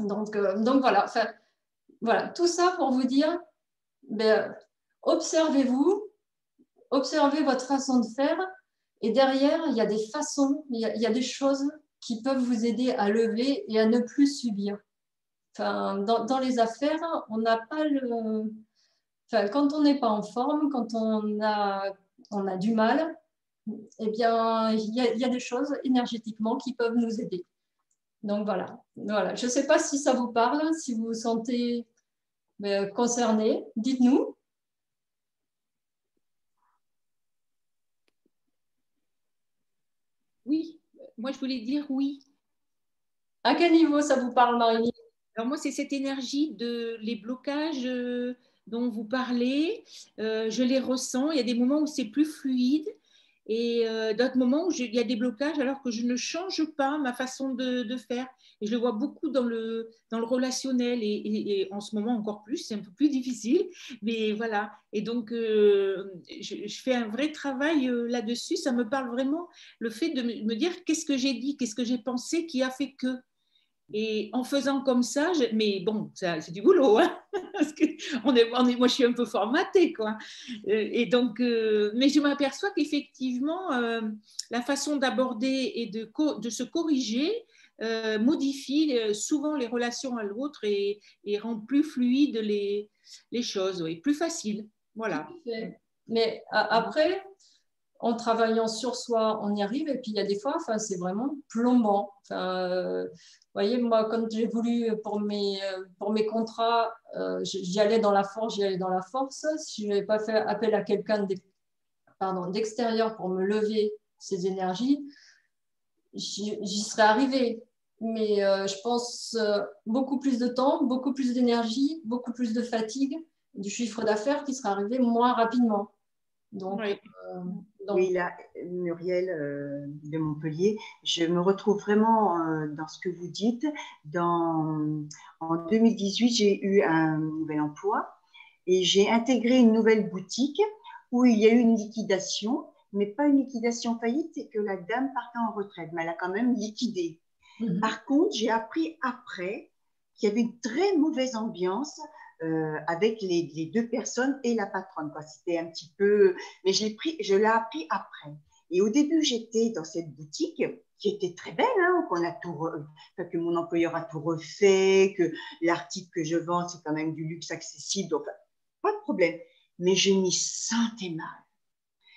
S2: Donc voilà. Voilà, tout ça pour vous dire, observez-vous, observez votre façon de faire, et derrière, il y a des façons, il y a des choses qui peuvent vous aider à lever et à ne plus subir. Dans les affaires, on n'a pas le... quand on n'est pas en forme, quand on a du mal, eh bien, il y a des choses énergétiquement qui peuvent nous aider. Donc voilà. Je ne sais pas si ça vous parle, si vous vous sentez concerné, dites-nous.
S7: Oui, moi je voulais dire oui.
S2: À quel niveau ça vous parle, Marie-Lise?
S7: Alors moi, c'est cette énergie les blocages dont vous parlez. Je les ressens. Il y a des moments où c'est plus fluide et d'autres moments où il y a des blocages alors que je ne change pas ma façon de faire. Et je le vois beaucoup dans le relationnel et en ce moment encore plus, c'est un peu plus difficile. Mais voilà. Et donc, je fais un vrai travail là-dessus. Ça me parle vraiment le fait de me dire qu'est-ce que j'ai dit, qu'est-ce que j'ai pensé qui a fait que. Et en faisant comme ça, mais bon, c'est du boulot, hein, parce que moi, je suis un peu formatée, quoi. Et donc, mais je m'aperçois qu'effectivement, la façon d'aborder et de se corriger modifie souvent les relations à l'autre et rend plus fluides les choses, oui, plus facile. Voilà.
S2: Mais après, en travaillant sur soi, on y arrive. Et puis, il y a des fois, enfin, c'est vraiment plombant. Enfin, vous voyez, moi, quand j'ai voulu pour mes contrats, j'y allais dans la force, j'y allais dans la force. Si je n'avais pas fait appel à quelqu'un d'extérieur pour me lever ces énergies, j'y serais arrivée. Mais je pense beaucoup plus de temps, beaucoup plus d'énergie, beaucoup plus de fatigue, du chiffre d'affaires qui serait arrivé moins rapidement. Donc,
S7: oui.
S8: Oui, là, Muriel de Montpellier, je me retrouve vraiment dans ce que vous dites. En 2018, j'ai eu un nouvel emploi et j'ai intégré une nouvelle boutique où il y a eu une liquidation, mais pas une liquidation faillite, c'est que la dame partait en retraite, mais elle a quand même liquidé. Par contre, j'ai appris après qu'il y avait une très mauvaise ambiance avec les deux personnes et la patronne. C'était un petit peu… Mais je l'ai appris après. Et au début, j'étais dans cette boutique qui était très belle, hein, que mon employeur a tout refait, que l'article que je vends, c'est quand même du luxe accessible, donc pas de problème. Mais je m'y sentais mal.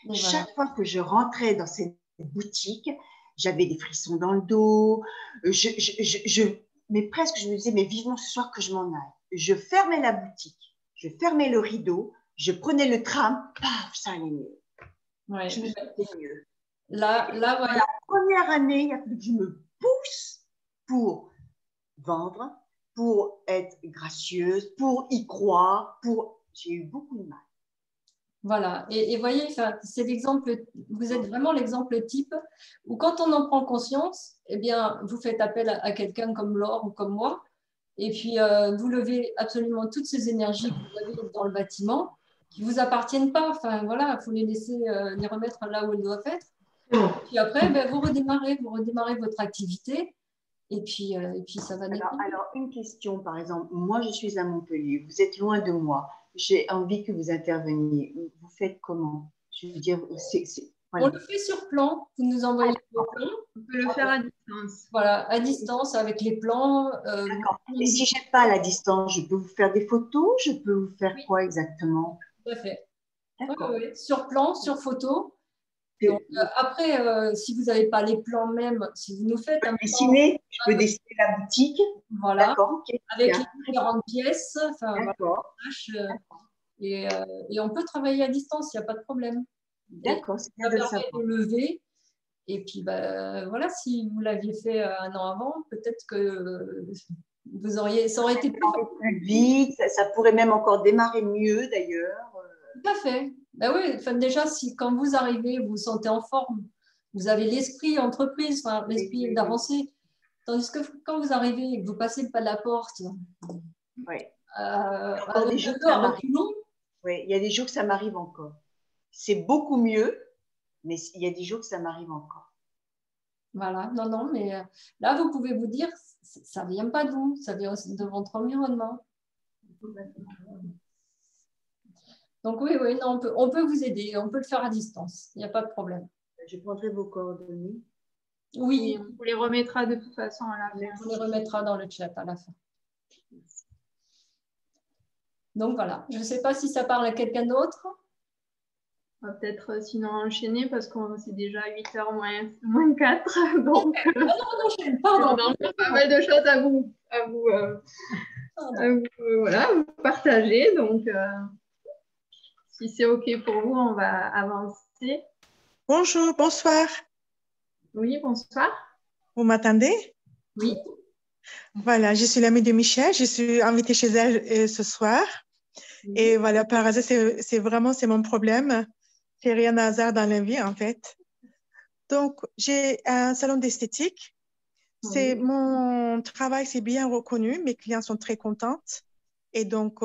S8: Voilà. Chaque fois que je rentrais dans cette boutique, j'avais des frissons dans le dos, mais presque je me disais, mais vivement ce soir que je m'en aille. Je fermais la boutique, je fermais le rideau, je prenais le tram, paf, ça allait mieux.
S2: Ouais.
S8: Je me sentais mieux.
S2: Là, ouais.
S8: La première année, il a fallu que je me pousse pour vendre, pour être gracieuse, pour y croire, j'ai eu beaucoup de mal.
S2: Voilà, et voyez, c'est l'exemple, vous êtes vraiment l'exemple type où quand on en prend conscience, eh bien, vous faites appel à quelqu'un comme Laure ou comme moi, et puis vous levez absolument toutes ces énergies que vous avez dans le bâtiment qui ne vous appartiennent pas. Enfin, voilà, il faut les laisser, les remettre là où elles doivent être. Et puis après, ben, vous redémarrez votre activité, et puis ça va démarrer.
S8: Alors, une question, par exemple, moi je suis à Montpellier, vous êtes loin de moi. J'ai envie que vous interveniez. Vous faites comment? Je veux dire,
S2: voilà. On le fait sur plan. Vous nous envoyez le plan.
S1: On peut le faire à distance.
S2: Voilà, à distance avec les plans.
S8: D'accord. Et si je n'ai pas la distance, je peux vous faire des photos? Je peux vous faire quoi exactement?
S2: Tout à fait.
S8: D'accord.
S2: Oui. Sur plan, sur photo. Donc, après, si vous n'avez pas les plans même, si vous nous faites un
S8: dessiner, je peux dessiner la boutique.
S2: Voilà.
S8: D'accord. Okay.
S2: Avec les différentes pièces.
S8: D'accord.
S2: Et on peut travailler à distance, il n'y a pas de problème.
S8: D'accord.
S2: Ça permet de lever. Et puis, voilà, si vous l'aviez fait un an avant, peut-être que ça aurait été
S8: plus vite. Ça pourrait même encore démarrer mieux, d'ailleurs.
S2: Tout à fait. Ben oui, enfin, déjà, quand vous arrivez, vous vous sentez en forme. Vous avez l'esprit entreprise, l'esprit d'avancer. Tandis que quand vous arrivez et que vous passez le pas de la porte,
S8: oui.
S2: des jours,
S8: oui, il y a des jours que ça m'arrive encore. C'est beaucoup mieux, mais il y a des jours que ça m'arrive encore.
S2: Voilà, non, mais là, vous pouvez vous dire, ça ne vient pas de vous, ça vient de votre environnement. Donc oui, non, on peut vous aider, on peut le faire à distance, il n'y a pas de problème.
S8: Je prendrai vos coordonnées.
S2: Oui.
S1: On vous les remettra de toute façon à la fin.
S2: On les remettra dans le chat à la fin. Donc voilà, je ne sais pas si ça parle à quelqu'un d'autre.
S1: On va peut-être sinon enchaîner parce que c'est déjà 8h moins 4. Donc,
S2: non, j'aime pas.
S1: On a encore pas mal de choses à vous partager. Donc, si c'est OK pour vous, on va avancer.
S4: Bonjour, bonsoir.
S1: Oui, bonsoir.
S4: Vous m'attendez?
S1: Oui.
S4: Voilà, je suis l'amie de Michel. Je suis invitée chez elle ce soir. Et voilà, par hasard, c'est mon problème. C'est rien de hasard dans la vie, en fait. Donc, j'ai un salon d'esthétique. Mon travail, c'est bien reconnu. Mes clients sont très contentes. Et donc,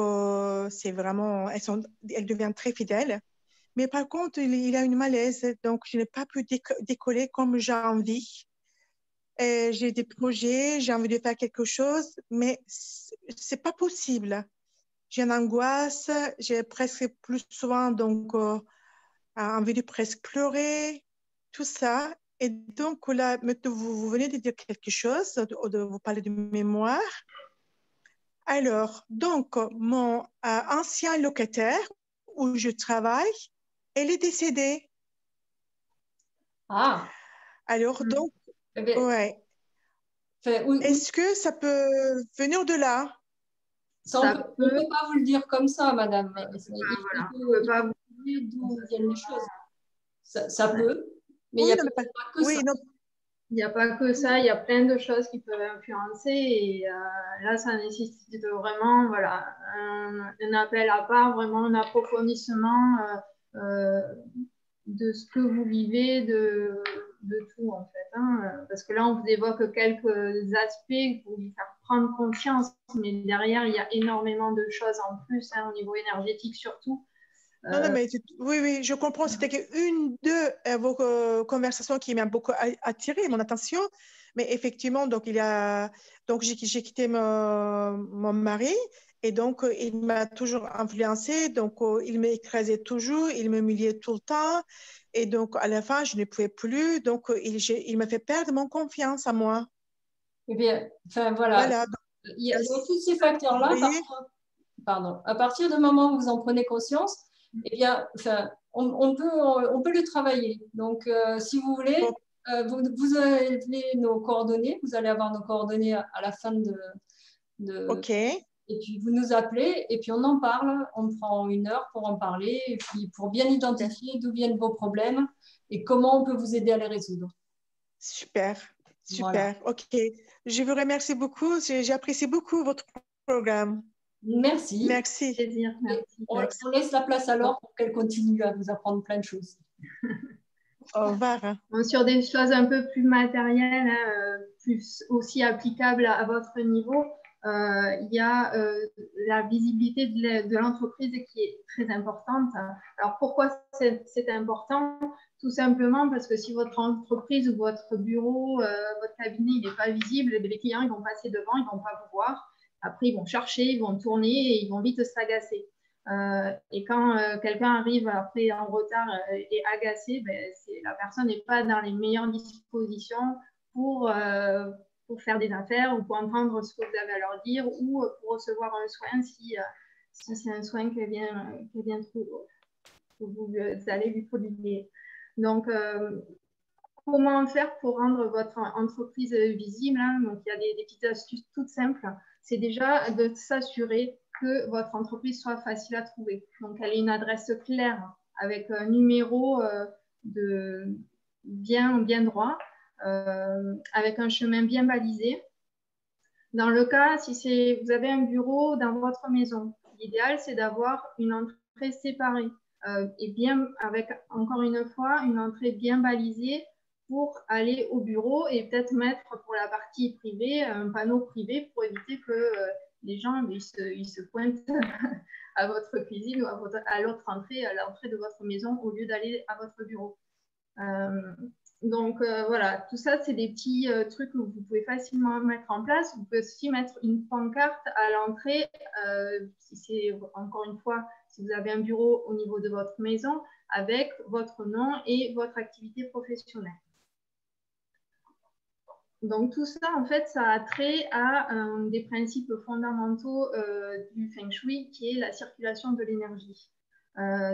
S4: c'est vraiment, elles deviennent très fidèles. Mais par contre, il y a une malaise. Donc, je n'ai pas pu décoller comme j'ai envie. j'ai des projets, j'ai envie de faire quelque chose, mais c'est pas possible. J'ai une angoisse, j'ai presque plus souvent donc envie de presque pleurer, tout ça. Et donc là, vous venez de dire quelque chose, de vous parler de mémoire. Alors, donc, mon ancien locataire où je travaille, elle est décédée.
S2: Ah,
S4: Alors, donc,
S2: eh bien,
S4: ouais. Est-ce que ça peut venir de là?
S2: ça, on ne peut pas vous le dire comme ça, madame.
S1: Voilà,
S2: Il
S1: on peut pas
S2: faut trouver d'où viennent les choses. Ça peut, mais il
S4: Oui,
S2: n'y a
S4: non, mais
S2: pas que
S4: oui,
S2: ça.
S4: non.
S1: Il n'y a pas que ça, il y a plein de choses qui peuvent influencer et là, ça nécessite vraiment voilà, un appel à part, vraiment un approfondissement de ce que vous vivez, de tout en fait. Hein, parce que là, on vous évoque quelques aspects pour vous faire prendre conscience, mais derrière, il y a énormément de choses en plus, hein, au niveau énergétique surtout.
S4: Non, non, mais oui, oui, je comprends. C'était qu'une de vos conversations qui m'a beaucoup attiré mon attention. Mais effectivement, donc, donc j'ai quitté mon mari et donc il m'a toujours influencé. Donc, il m'écrasait toujours, il m'humiliait tout le temps. Et donc, à la fin, je ne pouvais plus. Donc, il m'a fait perdre mon confiance à moi.
S2: Eh bien, enfin, voilà.
S4: Voilà.
S2: Il y a tous ces facteurs-là. Pardon. À partir du moment où vous en prenez conscience, eh bien, enfin, on peut le travailler. Donc, si vous voulez, vous avez nos coordonnées, vous allez avoir nos coordonnées à la fin
S4: OK.
S2: Et puis, vous nous appelez et puis on en parle. On prend 1 heure pour en parler et puis pour bien identifier d'où viennent vos problèmes et comment on peut vous aider à les résoudre.
S4: Super, super.
S2: Voilà.
S4: OK. Je vous remercie beaucoup. J'apprécie beaucoup votre programme.
S2: Merci.
S4: Merci.
S1: Plaisir, merci.
S2: On laisse la place à Laure pour qu'elle continue à vous apprendre plein de choses.
S4: Au revoir.
S1: Bon, sur des choses un peu plus matérielles, hein, plus aussi applicables à votre niveau, il y a la visibilité de l'entreprise qui est très importante. Alors pourquoi c'est important? Tout simplement parce que si votre entreprise ou votre bureau, votre cabinet, il n'est pas visible, les clients ils vont passer devant, ils ne vont pas vous voir. Après, ils vont chercher, ils vont tourner et ils vont vite s'agacer. Et quand quelqu'un arrive après en retard et agacé, ben, la personne n'est pas dans les meilleures dispositions pour faire des affaires ou pour entendre ce que vous avez à leur dire ou pour recevoir un soin si c'est un soin qu'elle vient trouver, que vous allez lui prodiguer. Donc, comment faire pour rendre votre entreprise visible, hein? Donc, il y a des petites astuces toutes simples. C'est déjà de s'assurer que votre entreprise soit facile à trouver. Donc, elle ait une adresse claire avec un numéro bien droit, avec un chemin bien balisé. Dans le cas, si vous avez un bureau dans votre maison, l'idéal, c'est d'avoir une entrée séparée et bien avec, encore une fois, une entrée bien balisée pour aller au bureau et peut-être mettre pour la partie privée un panneau privé pour éviter que les gens ils se pointent à votre cuisine ou à l'autre entrée, à l'entrée de votre maison au lieu d'aller à votre bureau. Donc voilà, tout ça, c'est des petits trucs que vous pouvez facilement mettre en place. Vous pouvez aussi mettre une pancarte à l'entrée, si c'est encore une fois, si vous avez un bureau au niveau de votre maison, avec votre nom et votre activité professionnelle. Donc tout ça, en fait, ça a trait à des principes fondamentaux du Feng Shui, qui est la circulation de l'énergie.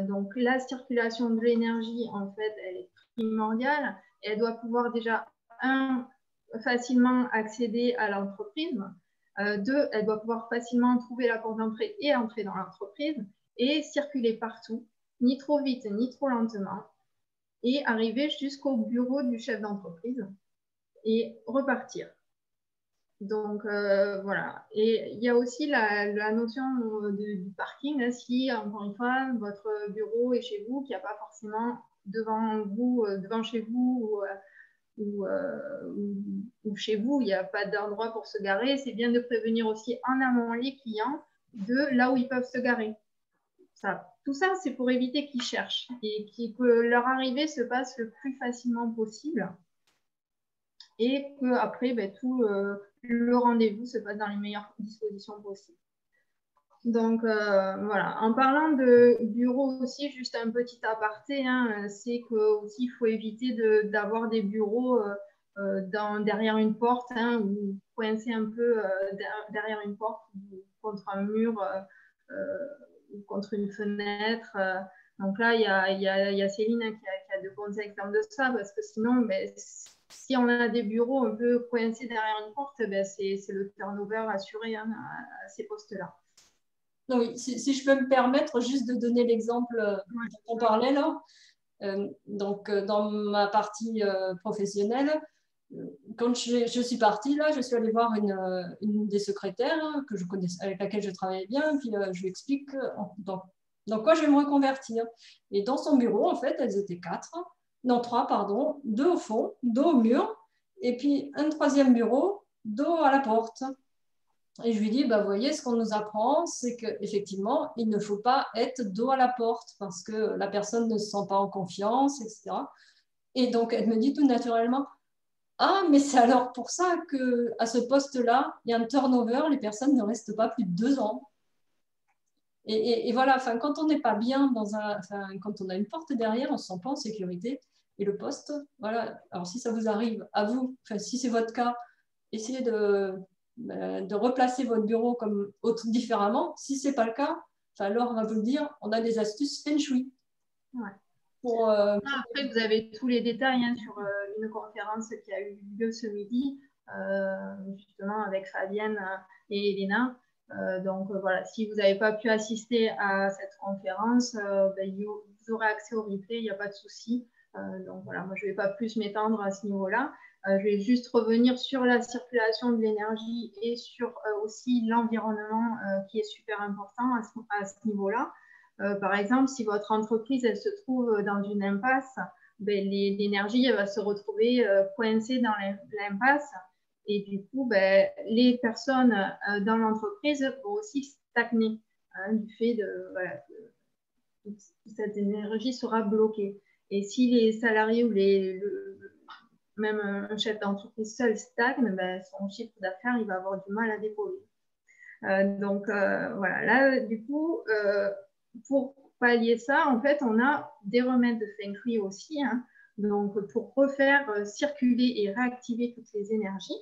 S1: Donc la circulation de l'énergie, en fait, elle est primordiale. Et elle doit pouvoir déjà, facilement accéder à l'entreprise. 2, elle doit pouvoir facilement trouver la porte d'entrée et entrer dans l'entreprise et circuler partout, ni trop vite ni trop lentement, et arriver jusqu'au bureau du chef d'entreprise et repartir. Donc voilà. Et il y a aussi la notion du parking. Là, si, encore une fois, votre bureau est chez vous, qu'il n'y a pas forcément devant vous, devant chez vous ou chez vous, il n'y a pas d'endroit pour se garer, c'est bien de prévenir aussi en amont les clients de là où ils peuvent se garer. Tout ça, c'est pour éviter qu'ils cherchent et que leur arrivée se passe le plus facilement possible. et qu'après, tout le rendez-vous se passe dans les meilleures dispositions possibles. Donc, voilà. En parlant de bureau aussi, juste un petit aparté, hein, c'est qu'aussi, il faut éviter d'avoir des bureaux derrière une porte, hein, ou coincés un peu derrière une porte ou contre un mur ou contre une fenêtre. Donc là, il y a Céline qui a de bons exemples de ça, parce que sinon, si on a des bureaux un peu coincés derrière une porte, c'est le turnover assuré, hein, à ces postes-là.
S2: Oui, si je peux me permettre juste de donner l'exemple dont on parlait là. Donc, dans ma partie professionnelle, quand je suis partie là, je suis allée voir une des secrétaires que je connaissais, avec laquelle je travaillais bien, puis je lui explique dans quoi je vais me reconvertir. Et dans son bureau, en fait, elles étaient trois, pardon, 2 au fond, dos au mur, et puis un troisième bureau, dos à la porte. Et je lui dis, vous voyez, ce qu'on nous apprend, c'est qu'effectivement, il ne faut pas être dos à la porte parce que la personne ne se sent pas en confiance, etc. Et donc, elle me dit tout naturellement, ah, mais c'est alors pour ça qu'à ce poste-là, il y a un turnover, les personnes ne restent pas plus de 2 ans. Et voilà, quand on n'est pas bien quand on a une porte derrière, on ne se sent pas en sécurité. Et le poste, voilà, alors si ça vous arrive à vous, si c'est votre cas, essayez de replacer votre bureau différemment. Si ce n'est pas le cas, alors on va vous le dire, on a des astuces feng shui.
S1: Ouais.
S2: Après,
S1: vous avez tous les détails sur une conférence qui a eu lieu ce midi, justement avec Fabienne et Elena. Donc voilà, si vous n'avez pas pu assister à cette conférence, vous aurez accès au replay, il n'y a pas de souci. Donc voilà, moi je ne vais pas plus m'étendre à ce niveau-là. Je vais juste revenir sur la circulation de l'énergie et sur aussi l'environnement qui est super important à ce niveau-là. Par exemple, si votre entreprise elle se trouve dans une impasse, l'énergie va se retrouver coincée dans l'impasse. Et du coup, les personnes dans l'entreprise vont aussi stagner du fait que cette énergie sera bloquée. Et si les salariés ou même un chef d'entreprise seul stagne, son chiffre d'affaires, il va avoir du mal à décoller. Donc, voilà. Là, du coup, pour pallier ça, en fait, on a des remèdes de Feng Shui aussi. Hein. Donc, pour refaire circuler et réactiver toutes les énergies.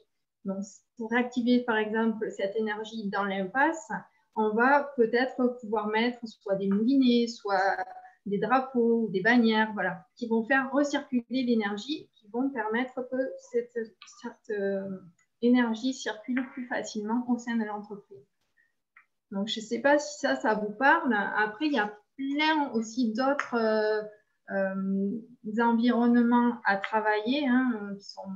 S1: Donc, pour réactiver, par exemple, cette énergie dans l'impasse, on va peut-être pouvoir mettre soit des moulinets, soit des drapeaux ou des bannières, voilà, qui vont faire recirculer l'énergie, qui vont permettre que cette énergie circule plus facilement au sein de l'entreprise. Donc, je ne sais pas si ça vous parle. Après, il y a plein aussi d'autres environnements à travailler qui ne sont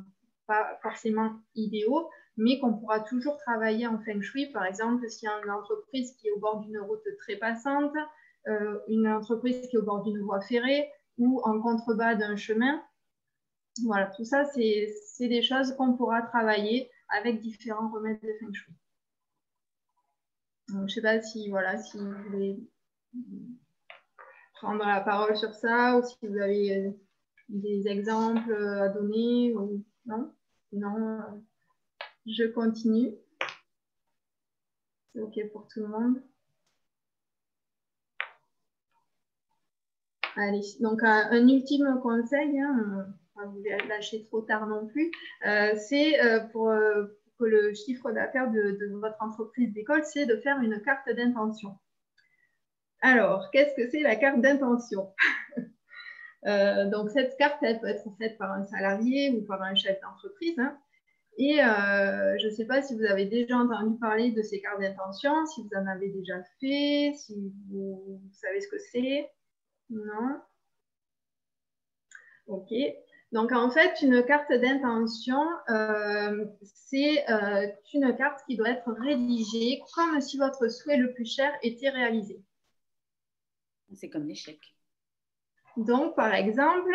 S1: pas forcément idéaux, mais qu'on pourra toujours travailler en Feng Shui. Par exemple, s'il y a une entreprise qui est au bord d'une route très passante, une entreprise qui est au bord d'une voie ferrée ou en contrebas d'un chemin. Voilà, tout ça, c'est des choses qu'on pourra travailler avec différents remèdes de Feng Shui. Donc, je ne sais pas si vous voulez prendre la parole sur ça ou si vous avez des exemples à donner ou non. Non, je continue. C'est OK pour tout le monde. Allez, donc un ultime conseil, pas vous lâcher trop tard non plus, c'est pour que le chiffre d'affaires de votre entreprise décolle, c'est de faire une carte d'intention. Alors, qu'est-ce que c'est la carte d'intention? Donc, cette carte, elle peut être faite par un salarié ou par un chef d'entreprise. Hein. Et je ne sais pas si vous avez déjà entendu parler de ces cartes d'intention, si vous en avez déjà fait, si vous savez ce que c'est. Non? OK. Donc, en fait, une carte d'intention, c'est une carte qui doit être rédigée comme si votre souhait le plus cher était réalisé.
S7: C'est comme l'échec.
S1: Donc, par exemple,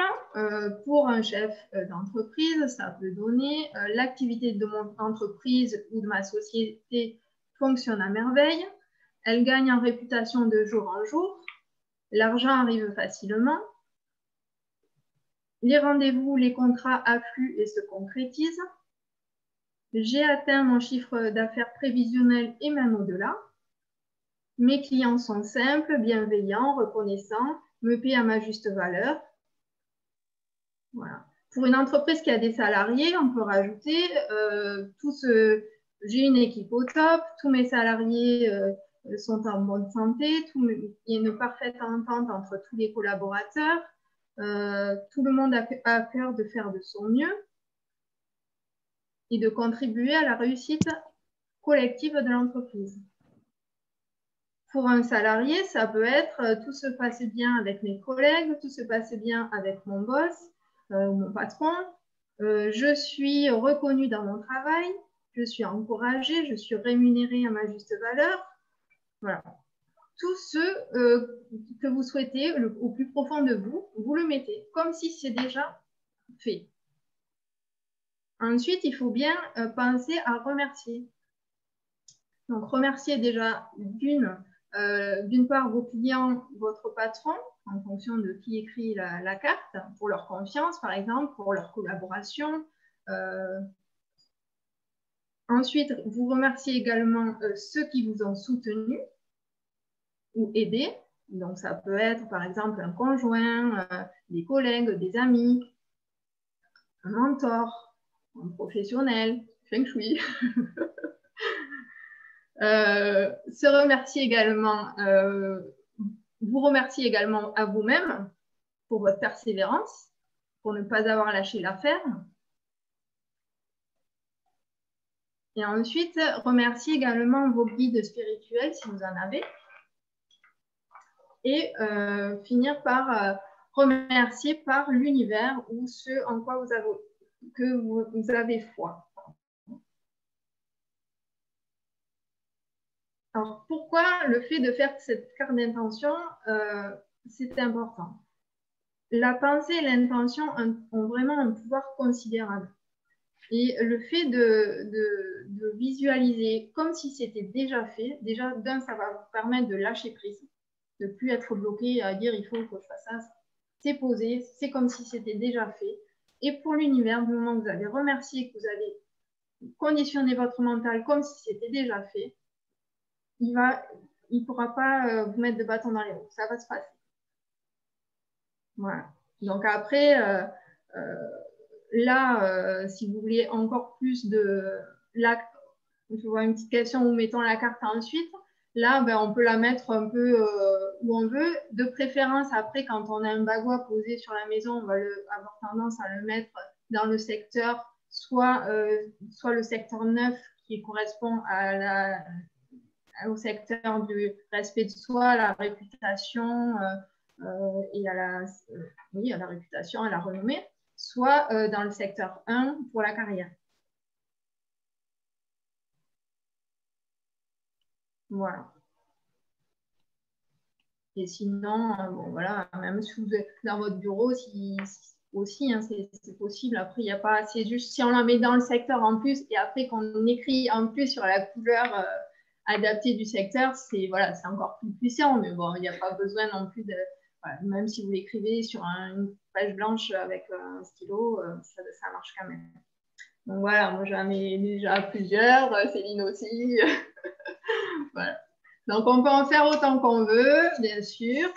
S1: pour un chef d'entreprise, ça peut donner l'activité de mon entreprise ou de ma société fonctionne à merveille, elle gagne en réputation de jour en jour, l'argent arrive facilement, Les rendez-vous, les contrats affluent et se concrétisent. J'ai atteint mon chiffre d'affaires prévisionnel et même au-delà. Mes clients sont simples, bienveillants, reconnaissants, me paient à ma juste valeur. Voilà. Pour une entreprise qui a des salariés, on peut rajouter j'ai une équipe au top, tous mes salariés sont en bonne santé, il y a une parfaite entente entre tous les collaborateurs, tout le monde a à cœur de faire de son mieux et de contribuer à la réussite collective de l'entreprise. Pour un salarié, ça peut être tout se passe bien avec mes collègues, tout se passe bien avec mon boss, mon patron, je suis reconnue dans mon travail, je suis encouragée, je suis rémunérée à ma juste valeur. Voilà. Tout ce que vous souhaitez au plus profond de vous, vous le mettez comme si c'est déjà fait. Ensuite, il faut bien penser à remercier. Donc, remercier déjà d'une part vos clients, votre patron, en fonction de qui écrit la carte, pour leur confiance, par exemple, pour leur collaboration. Ensuite, vous remerciez également ceux qui vous ont soutenu ou aidé. Donc, ça peut être, par exemple, un conjoint, des collègues, des amis, un mentor, un professionnel, feng shui. Se remercier également, vous remercier également à vous-même pour votre persévérance, pour ne pas avoir lâché l'affaire. Et ensuite, remercier également vos guides spirituels si vous en avez. Et finir par remercier par l'univers ou ce en quoi vous avez foi. Alors, pourquoi le fait de faire cette carte d'intention, c'est important? La pensée et l'intention ont vraiment un pouvoir considérable. Et le fait de visualiser comme si c'était déjà fait, déjà d'un, ça va vous permettre de lâcher prise, de ne plus être bloqué à dire il faut que je fasse ça. C'est posé, c'est comme si c'était déjà fait. Et pour l'univers, du moment que vous avez remercié, que vous avez conditionné votre mental comme si c'était déjà fait, il ne pourra pas vous mettre de bâton dans les roues. Ça va se passer. Voilà. Donc après, là, si vous voulez encore plus je vois une petite question où mettons la carte ensuite. Là, ben, on peut la mettre un peu où on veut. De préférence, après, quand on a un bagua posé sur la maison, on va avoir tendance à le mettre dans le secteur, soit le secteur 9 qui correspond au secteur du respect de soi, à la réputation et à la réputation, à la renommée, soit dans le secteur 1 pour la carrière. Voilà. Et sinon, bon, voilà, même si vous êtes dans votre bureau, aussi, hein, c'est possible. Après, il n'y a pas, c'est juste si on la met dans le secteur en plus et après qu'on écrit en plus sur la couleur adaptée du secteur, c'est voilà, c'est encore plus puissant. Mais bon, il n'y a pas besoin non plus de, voilà, même si vous l'écrivez sur une page blanche avec un stylo, ça marche quand même. Donc voilà, moi j'en ai déjà plusieurs, Céline aussi. Voilà. Donc, on peut en faire autant qu'on veut, bien sûr.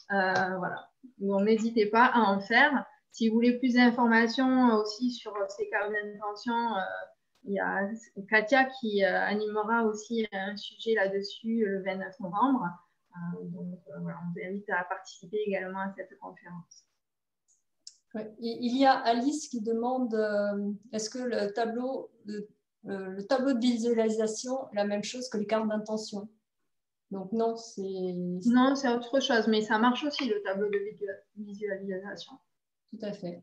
S1: Voilà. Donc, n'hésitez pas à en faire. Si vous voulez plus d'informations aussi sur ces cartes d'intention, il y a Katia qui animera aussi un sujet là-dessus le 29 novembre. Donc, voilà, on vous invite à participer également à cette conférence.
S2: Ouais. Il y a Alice qui demande est-ce que le tableau de visualisation est la même chose que les cartes d'intention? Donc non,
S1: c'est autre chose, mais ça marche aussi le tableau de visualisation.
S2: Tout à fait.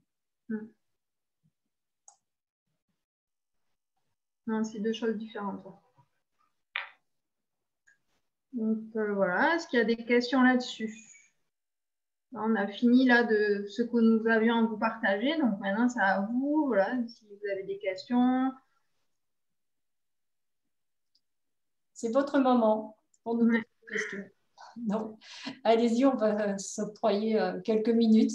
S1: Non, c'est deux choses différentes. Donc voilà, est-ce qu'il y a des questions là-dessus? On a fini là de ce que nous avions à vous partager, donc maintenant c'est à vous, voilà, si vous avez des questions.
S2: C'est votre moment pour nous poser des questions. Donc, allez-y, on va s'octroyer quelques minutes.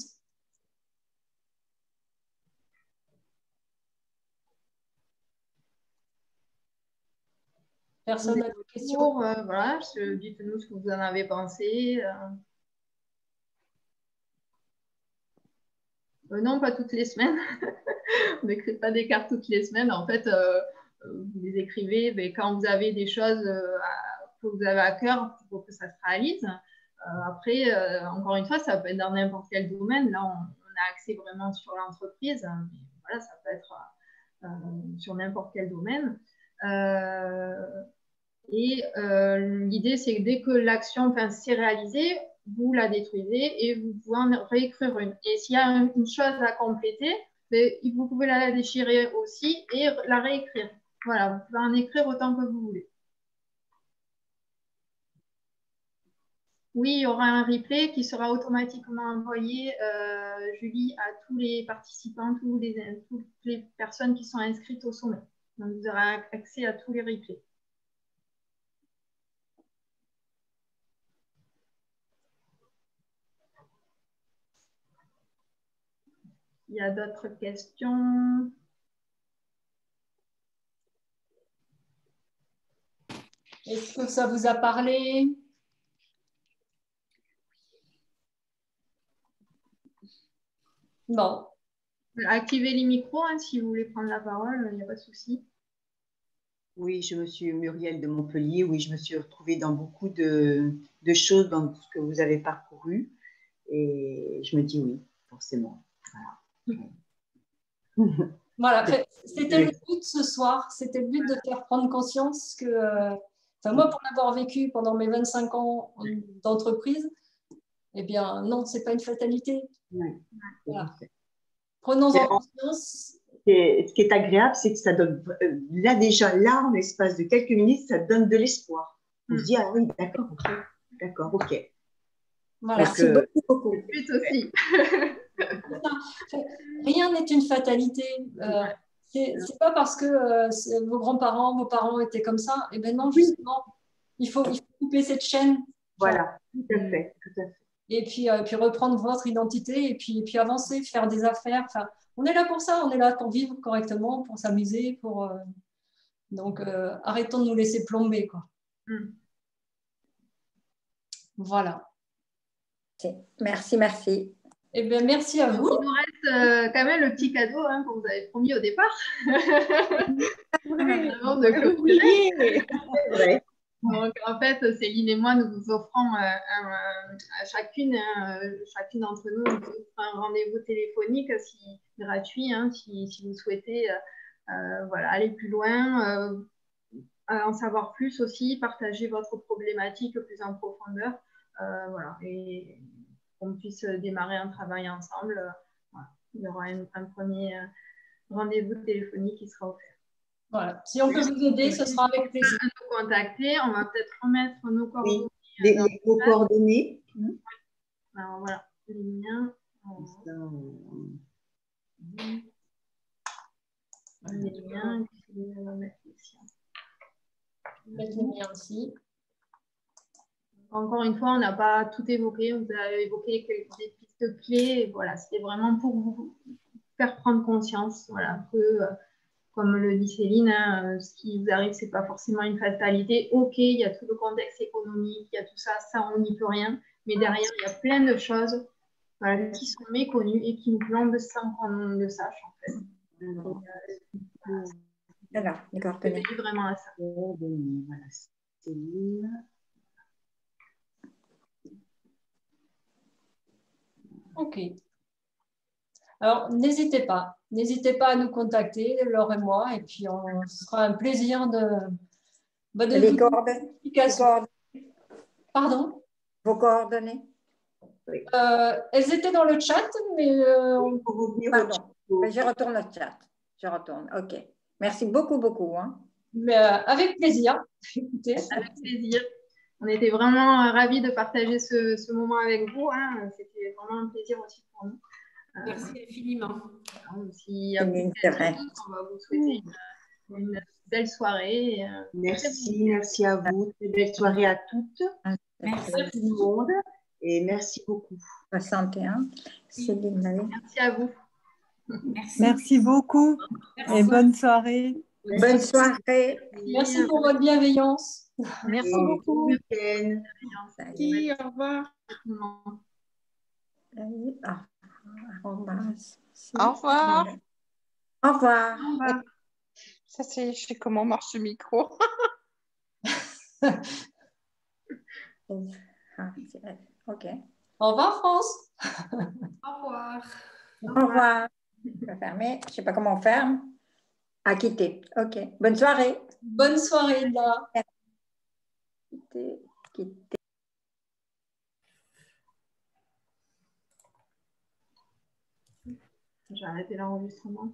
S2: Personne n'a de questions?
S1: Voilà, dites-nous ce que vous en avez pensé. Non, pas toutes les semaines. On n'écrit pas des cartes toutes les semaines. En fait, vous les écrivez mais quand vous avez des choses que vous avez à cœur pour que ça se réalise. Après, encore une fois, ça peut être dans n'importe quel domaine. Là, on a axé vraiment sur l'entreprise. Mais voilà, ça peut être sur n'importe quel domaine. L'idée, c'est que dès que l'action s'est réalisée, vous la détruisez et vous pouvez en réécrire une. Et s'il y a une chose à compléter, vous pouvez la déchirer aussi et la réécrire. Voilà, vous pouvez en écrire autant que vous voulez. Oui, il y aura un replay qui sera automatiquement envoyé, Julie, à tous les participants, toutes les personnes qui sont inscrites au sommet. Donc, vous aurez accès à tous les replays. Il y a d'autres questions?
S2: Est-ce que ça vous a parlé? Non.
S1: Activez les micros si vous voulez prendre la parole, il n'y a pas de souci.
S8: Oui, je me suis Muriel de Montpellier. Oui, je me suis retrouvée dans beaucoup de choses dans ce que vous avez parcouru. Et je me dis oui, forcément. Voilà.
S2: Voilà, c'était le but ce soir, c'était le but de faire prendre conscience que, moi pour l'avoir vécu pendant mes 25 ans d'entreprise, eh bien non, ce n'est pas une fatalité.
S8: Oui.
S2: Voilà. Prenons-en conscience.
S8: Ce qui est agréable, c'est que ça donne, là déjà, là, en l'espace de quelques minutes, ça donne de l'espoir. On se dit, ah oui, d'accord, ok.
S2: Voilà.
S3: Merci beaucoup.
S1: Le but aussi.
S2: Rien n'est une fatalité. C'est pas parce que vos grands-parents, vos parents étaient comme ça. Eh bien non, justement, il faut couper cette chaîne.
S8: Voilà, tout à fait.
S2: Et puis reprendre votre identité et puis avancer, faire des affaires. Enfin, on est là pour ça, on est là pour vivre correctement, pour s'amuser, donc arrêtons de nous laisser plomber, quoi. Voilà.
S3: Merci.
S2: Eh bien, merci à vous.
S1: Il nous reste quand même le petit cadeau qu'on vous avait promis au départ. Avant de clôturer. Donc, en fait, Céline et moi, nous vous offrons à chacune d'entre nous, nous offrons un rendez-vous téléphonique gratuit, si vous souhaitez aller plus loin, en savoir plus aussi, partager votre problématique plus en profondeur, et qu'on puisse démarrer un travail ensemble. Il y aura un premier rendez-vous téléphonique qui sera offert.
S2: Voilà. Si on peut vous aider, ce sera avec plaisir.
S1: Nous contacter, on va peut-être remettre nos coordonnées.
S8: Vos coordonnées.
S1: Alors voilà, les liens. Les liens, on va mettre ici.
S2: Mettre les liens aussi.
S1: Encore une fois, on n'a pas tout évoqué. Vous avez évoqué des pistes clés. Voilà, c'était vraiment pour vous faire prendre conscience, que comme le dit Céline, ce qui vous arrive, ce n'est pas forcément une fatalité. Ok, il y a tout le contexte économique, il y a tout ça, on n'y peut rien. Mais derrière, il y a plein de choses qui sont méconnues et qui nous plombent sans qu'on le sache, en fait.
S3: Voilà, les coordonnées.
S1: C'est vraiment à ça.
S8: Voilà, Céline.
S2: Ok. Alors, n'hésitez pas à nous contacter, Laure et moi, et puis ce sera un plaisir de
S3: les coordonnées.
S2: Pardon?
S3: Vos coordonnées?
S2: Elles étaient dans le chat, mais...
S3: Pardon, je retourne le chat. Je retourne, ok. Merci beaucoup.
S2: Mais, avec plaisir. Écoutez.
S1: Avec plaisir. On était vraiment ravis de partager ce moment avec vous. C'était vraiment un plaisir aussi pour nous.
S7: Merci infiniment.
S1: Si on va vous souhaiter une belle soirée.
S8: Merci à vous. Très belle soirée à toutes.
S3: Merci
S8: à tout le monde. Et merci beaucoup.
S3: 61.
S1: Merci à vous.
S9: Merci beaucoup et bonne soirée.
S3: Bonne soirée.
S2: Merci pour votre bienveillance.
S3: Merci
S8: Et
S3: beaucoup.
S8: bon week-end.
S7: Merci, au revoir.
S9: Au revoir.
S3: Au revoir.
S9: Ça, c'est, je sais comment marche le micro.
S3: Ok.
S2: Au revoir, France.
S1: Au revoir.
S3: Au revoir. Je vais fermer. Je ne sais pas comment on ferme. À quitter. Ok. Bonne soirée.
S2: Bonne soirée, Linda.
S3: Quitter. Quitter.
S1: J'ai arrêté l'enregistrement.